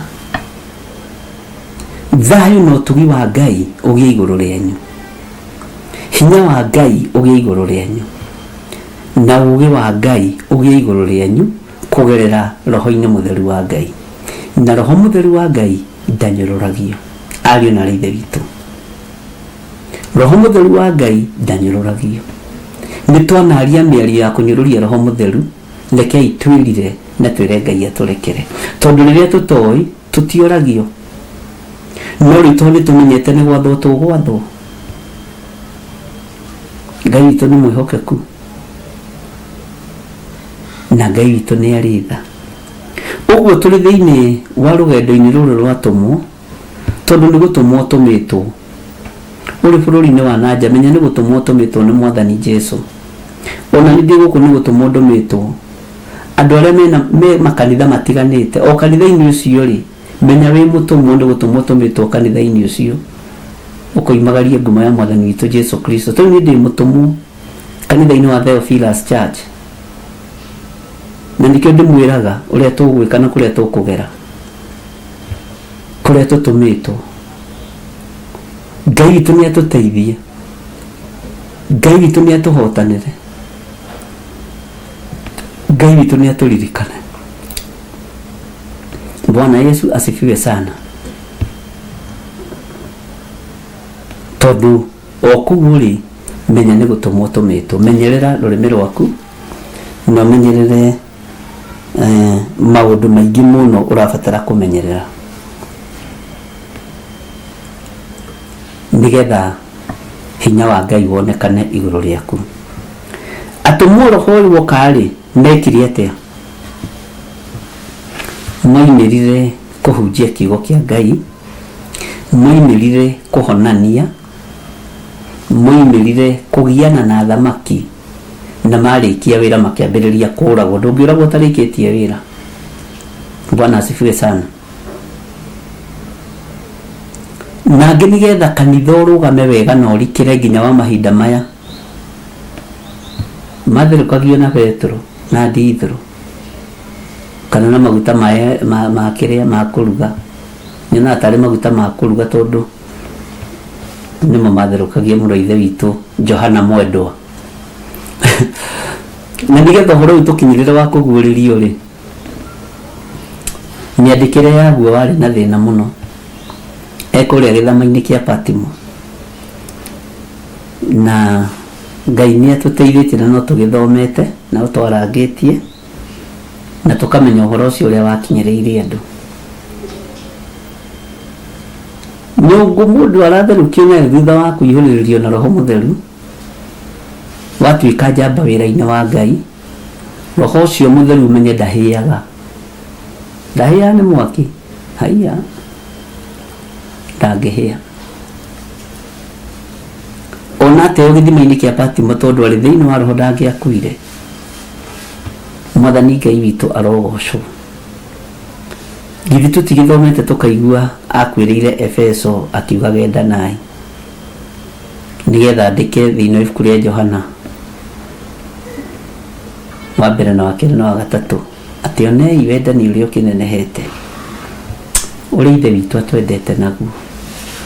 Thayu no tugi wa Ngai ugie iguru rienyu, hinya wa Ngai ugie iguru rienyu na uge wa Ngai ugie iguru rienyu kugerera roho-ini mutheru wa Ngai. Na roho mutheru wa Ngai ndanyururagio ario na ithe witu. Roho mutheru wa Ngai ndanyururagio. Ni twanaria miario ya kunyururia roho mutheru rekei twirire na twire Ngai aturekere tondu riria tutoi tutioragio no rito ni tumenyete ni gwathwo tugwathwo. Ngai witu ni mwihokeku na Ngai witu ni aritha. Uguo turi thiini wa rugendo-ini ruru rwatumwo tondu ni gutumwo tumitwo uri bururi-ini wa nanja menya ni gutumwo tumitwo ni Mwathani Jesu. Ona ni guku ni gutumwo ndumitwo andu aria me makanitha matiganite o kanitha-ini ucio ri menya wi mutumwo ni gutumwo tumitwo kanitha-ini ucio ukoimagaria nguma ya Mwathani witu Jesu Kristo. Tondu ni ndi mutumwo kanitha-ini wa theophiluschurch na nikio ndimwiraga uria tugwika na kuria tukugera kuria tutumitwo. Ngai witu ni atuteithie, Ngai witu ni atuhotanire, Ngai witu ni aturirikane. Bwana Yesu asifiwe sana. Tondu okuguri menya ni gutumwo tumitwo menyerera rurimi rwaku na menyerere maundu maingi muno urabatara kumenyerera nigetha hinya wa Ngai wonekane iguru riaku. Atumwo roho uyu wokari mekiri atia moimirire kuhunjia kiugo kia Ngai, moimirire kuhonania, moimirire kugiana na thamaki na marikia wira makiambiriria kuragwo. Ndungiragwo tarikitie wira. Bwana asifiwe sana. Na nigetha kanitha urugame wega na urikire nginya wa mahinda maya matherukagio na Petro na Ndithiro kana na maguta ma kiria ma kuruga nyina atari maguta ma kuruga tondu nĩ mamatherũkagia mũno ithe witũ Johana Mwendwa. Na nĩgetha ũhoro ũyũ tũkinyĩrĩre wa kũguũrĩrio rĩ, mĩandĩkĩre yaguo warĩ na thĩna mũno, ekũrĩa gĩthama-inĩ kĩa Patimo, na Ngai nĩ atũteithĩtie na no tũgĩthomete na ũtwarangĩtie na tũkamenya ũhoro ũcio ũrĩa wakinyĩrĩire andũ. Nyũngũ mũndũ aratherũkio nayo thutha wa kũihũrĩrĩrio na roho mũtheru, watuĩka njamba wĩra-inĩ wa Ngai, roho ũcio mũtheru umenye ndahĩaga. Ndahĩaga nĩ mwaki, haiya, ndangĩhĩa. Ona ateo gĩthima-inĩ kĩa Patimo tondũ arĩ thĩinĩ wa roho ndangĩakuire. Mwathani Ngai witũ arogocwo. Githĩ tũtigĩthomete tũkaigua akwĩrĩire Efeso akiuga endanai, nĩgetha andĩke thĩinĩ wa ibuku rĩa Johana wa mbere na wa kerĩ na wa gatatũ atĩ onei wendani ũrĩa ũkĩnenehete, ũrĩa ithe witũ atwendete naguo,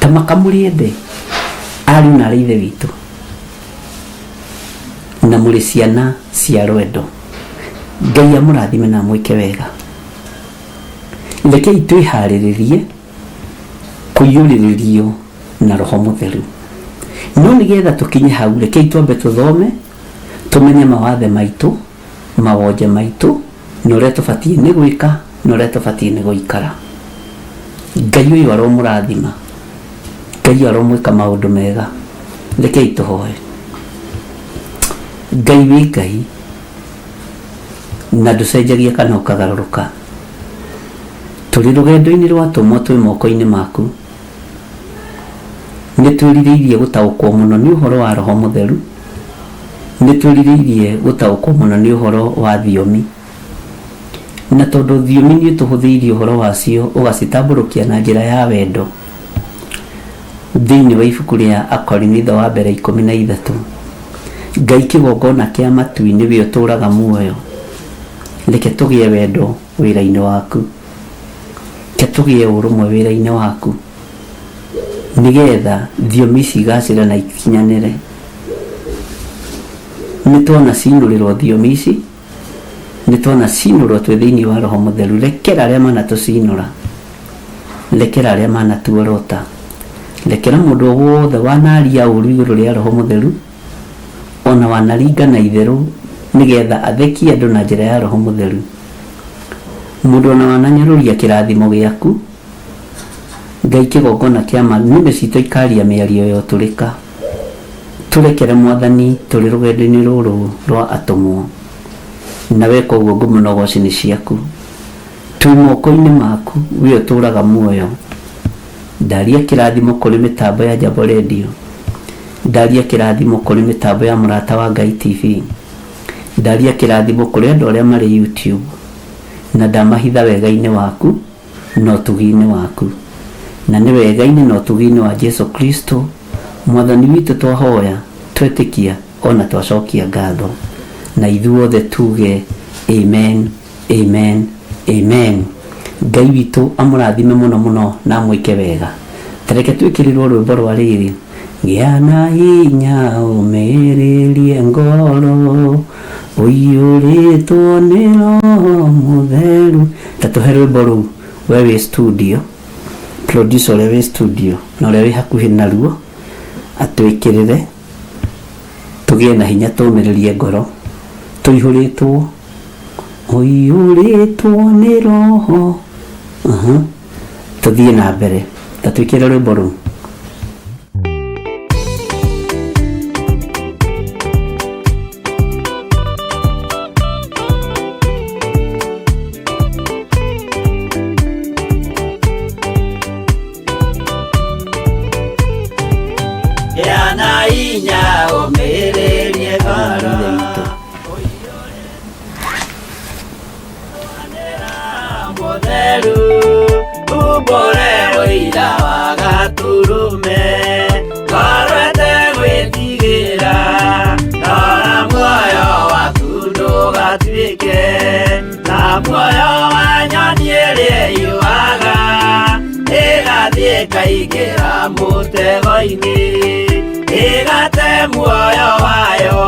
ta makamũrĩende ariũ na ithe witũ, na mũrĩ ciana cia rwendo. Ngai amũrathime na mwĩke wega. Rekei twĩharĩrĩrie kũiyũrĩrĩrio na roho mũtheru. No nĩgetha tũkinye hau, rekei twambe tũthome, tũmenye mawathe maitũ, mawonje maitũ, na ũrĩa tũbatiĩ nĩ gwĩka na ũrĩa tũbatiĩ nĩ gũikara. Ngai ũyũ aromũrathima, Ngai aromwĩka maũndũ mega. Rekei tũhoe. Ngai wĩ Ngai na ndũcenjagia kana ũkagarũrũka. Tũrĩ rũgendo-inĩ rwatũmwo twĩ moko-inĩ maku. Nĩ twĩrirĩirie gũtaũkwo mũno nĩ ũhoro wa roho mũtheru. Nĩ twĩrirĩirie gũtaũkwo mũno nĩ ũhoro wa thiomi. Na tondũ thiomi nĩ tũhũthĩirie ũhoro wacio ũgacitambũrũkia na njĩra ya wendo. Thĩinĩ wa ibuku rĩa Akorinitho wa mbere 13, Ngai kĩgongona kĩa matu-inĩ we ũtũũraga muoyo. Reke tũgĩe wendo wĩra-inĩ waku. Reke tũgĩe ũrũmwe wĩra-inĩ waku, nĩgetha thiomi cigacĩre na ikinyanĩre. Nĩ tuona cinũrĩrwo thiomi ici, nĩ tuona cinũrwo twĩ thĩinĩ wa roho mũtheru. Rekera arĩa manatũcinũra, rekera arĩa manatuorota, rekera mũndũ wothe wanaria ũru igũrũ rĩa roho mũtheru, ona wanaringa na itherũ, nĩgetha athekie andũ na njĩra ya roho mũtheru. Mũndũ ona wananyũrũria kĩrathimo gĩaku, Ngai kĩgongona kĩa nĩme citũ ikaria mĩario yo tũrĩka. Tũrekere Mwathani tũrĩ rũgendo-inĩ rũrũ rwa atũmwo, na weka ũguo ngũmũnogoci nĩ ciaku. Twi moko-inĩ maku, we ũtũũraga muoyo. Ndaria kĩrathimo kũrĩ mĩtambo ya Jambo Radio, ndaria kĩrathimo kũrĩ mĩtambo ya Mũrata wa Ngai TV, ndaria kĩrathimo kũrĩ andũ arĩa marĩ YouTube, na ndamahitha wega-inĩ waku na ũtugi-inĩ waku, na nĩ wega-inĩ na ũtugi-inĩ wa Jesu Kristo Mwathani witũ twahoya, twetĩkia ona twacokia ngatho, na ithuothe tuge amen, amen, amen. Ngai witũ amũrathime mũno mũno na amwĩke wega. Tareke twĩkĩrĩrwo rwĩmbo rwa rĩrĩ, gĩa na hinya ũmĩrĩrie ngoro, ũiyũrĩtwo nĩ roho mũtheru. Ta tũhe rwĩmbo rũu we wĩ studio, producer ũrĩa wĩ studio na ũrĩa wĩ hakuhĩ naruo atwĩkĩrĩre, tũgĩe na hinya tũmĩrĩrie ngoro, tũihũrĩtwo, ũiyũrĩtwo nĩ roho. Tũthiĩ na mbere, ta twĩkĩre rwĩmbo rũu. Mutheru, uborero ira wa gatu ikaingĩra mũtego-inĩ ĩgate muoyo wayo.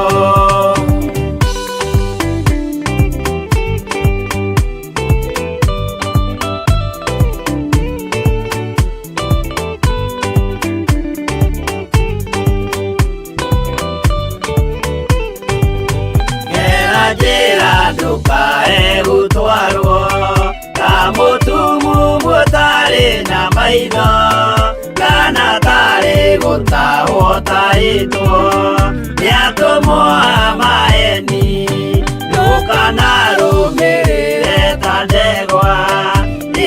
Njĩra ndũkae gũtwarwo ta mũtumu mũtarĩ na maitho, kana tarĩ gũtahwo tahĩtwo nĩ atũmwo a maeni. Ndũkanarũmĩrĩre ta ndegwa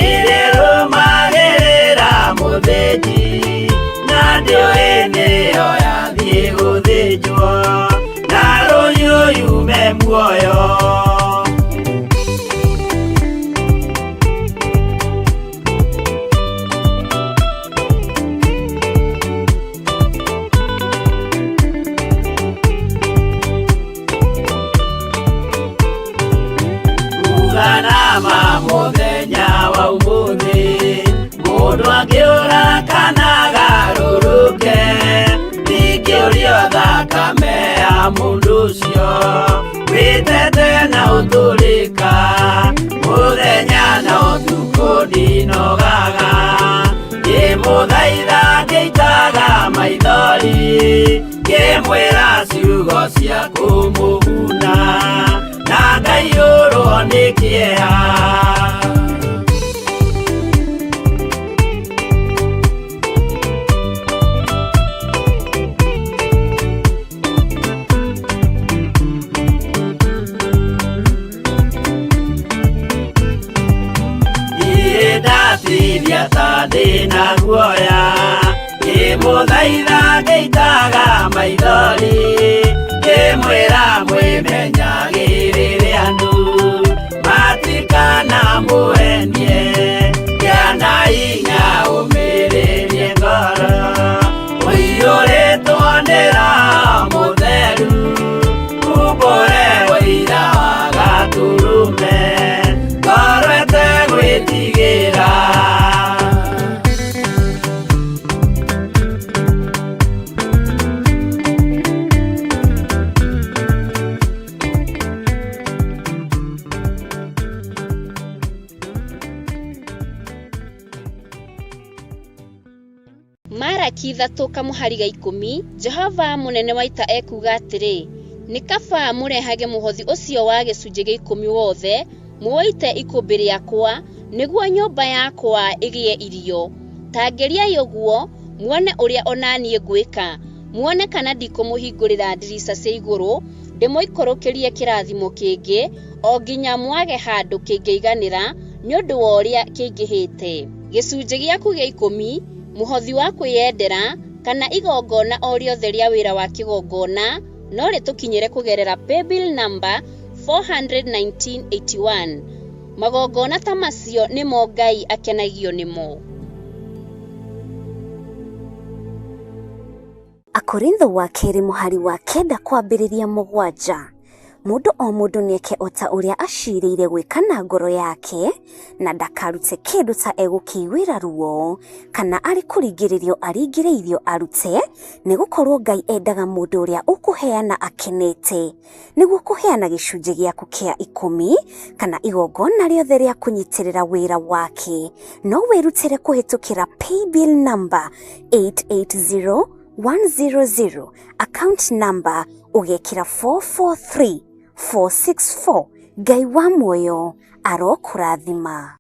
ĩrĩrũmagĩrĩra mũthĩnji, na ndĩũĩ nĩyo yathiĩ gũthĩnjwo na rũhiũ yume muoyo. Uganama mũthenya wa ũmũthĩ mũndũ angĩũra kana garũrũke, ndingĩũrio thakame ya mũndũ ũcio wĩtete na ũtũrĩka mũthenya na ũtukũ ndinogaga. Ngĩmũthaitha ngĩitaga maithori ngĩmwĩra ciugo cia kũmũguna na ngaiyũrwo nĩ kĩeha. Ndatithia ta ndĩna guoya ngĩmũthaitha ngĩitaga maithori ngĩmwĩra mwĩmenyagĩrĩre andũ matikana mũhenie, gĩa hinya ũmĩrĩrie ngoro ũiyũrĩtwo nĩ roho mutheru, umbũre ũira wa gatũrũme ngoro ĩtegwĩtigĩra. Maraki 3:10 Jehova munene wa ita ekuga atĩrĩ, nĩ kaba mũrehage mũhothi ũcio wa gĩcunjĩ gĩa 10 wothe muoite ikũmbĩ rĩakwa nĩguo nyũmba yakwa ĩgĩe irio. Tangeriai ũguo muone ũrĩa onanie ngwĩka, muone kana ndikũmũhingũrĩra ndirica cia igũrũ ndĩmũikũrũkĩrie kĩrathimo kĩngĩ o nginya mwage handũ kĩngĩiganĩra nĩ ũndũ wa ũrĩa kĩingĩhĩte. Gĩcunjĩ gĩaku gĩa 10, muhothi wa kwĩyendera kana igongona o rĩothe rĩa wĩra wa kĩgongona no rĩtũkinyĩre kũgerera PAYBILL number 41981. Magongona ta macio nĩmo Ngai akenagio nĩmo. Akorintho wa kerĩ mũhari wa 9 kwambĩrĩria 7. Mũndũ o mũndũ nĩeke ota ũrĩa acirĩire gwĩka na ngoro yake, na ndakarute kĩndũ ta egũkĩiguĩra ruo kana arĩ kũringĩrĩrio aringĩrĩirio arute, nĩgũkorwo Ngai endaga mũndũ ũrĩa ũkũheana akenete, nĩguo kũheana gĩcunjĩ gĩaku kĩa 10 kana igongona rĩothe rĩa kũnyitĩrĩra wĩra wake. No wĩrutĩre kũhĩtũkĩra PAYBILL number 880100, account number ugekĩra 443464. Ngai wa muoyo arokũrathima.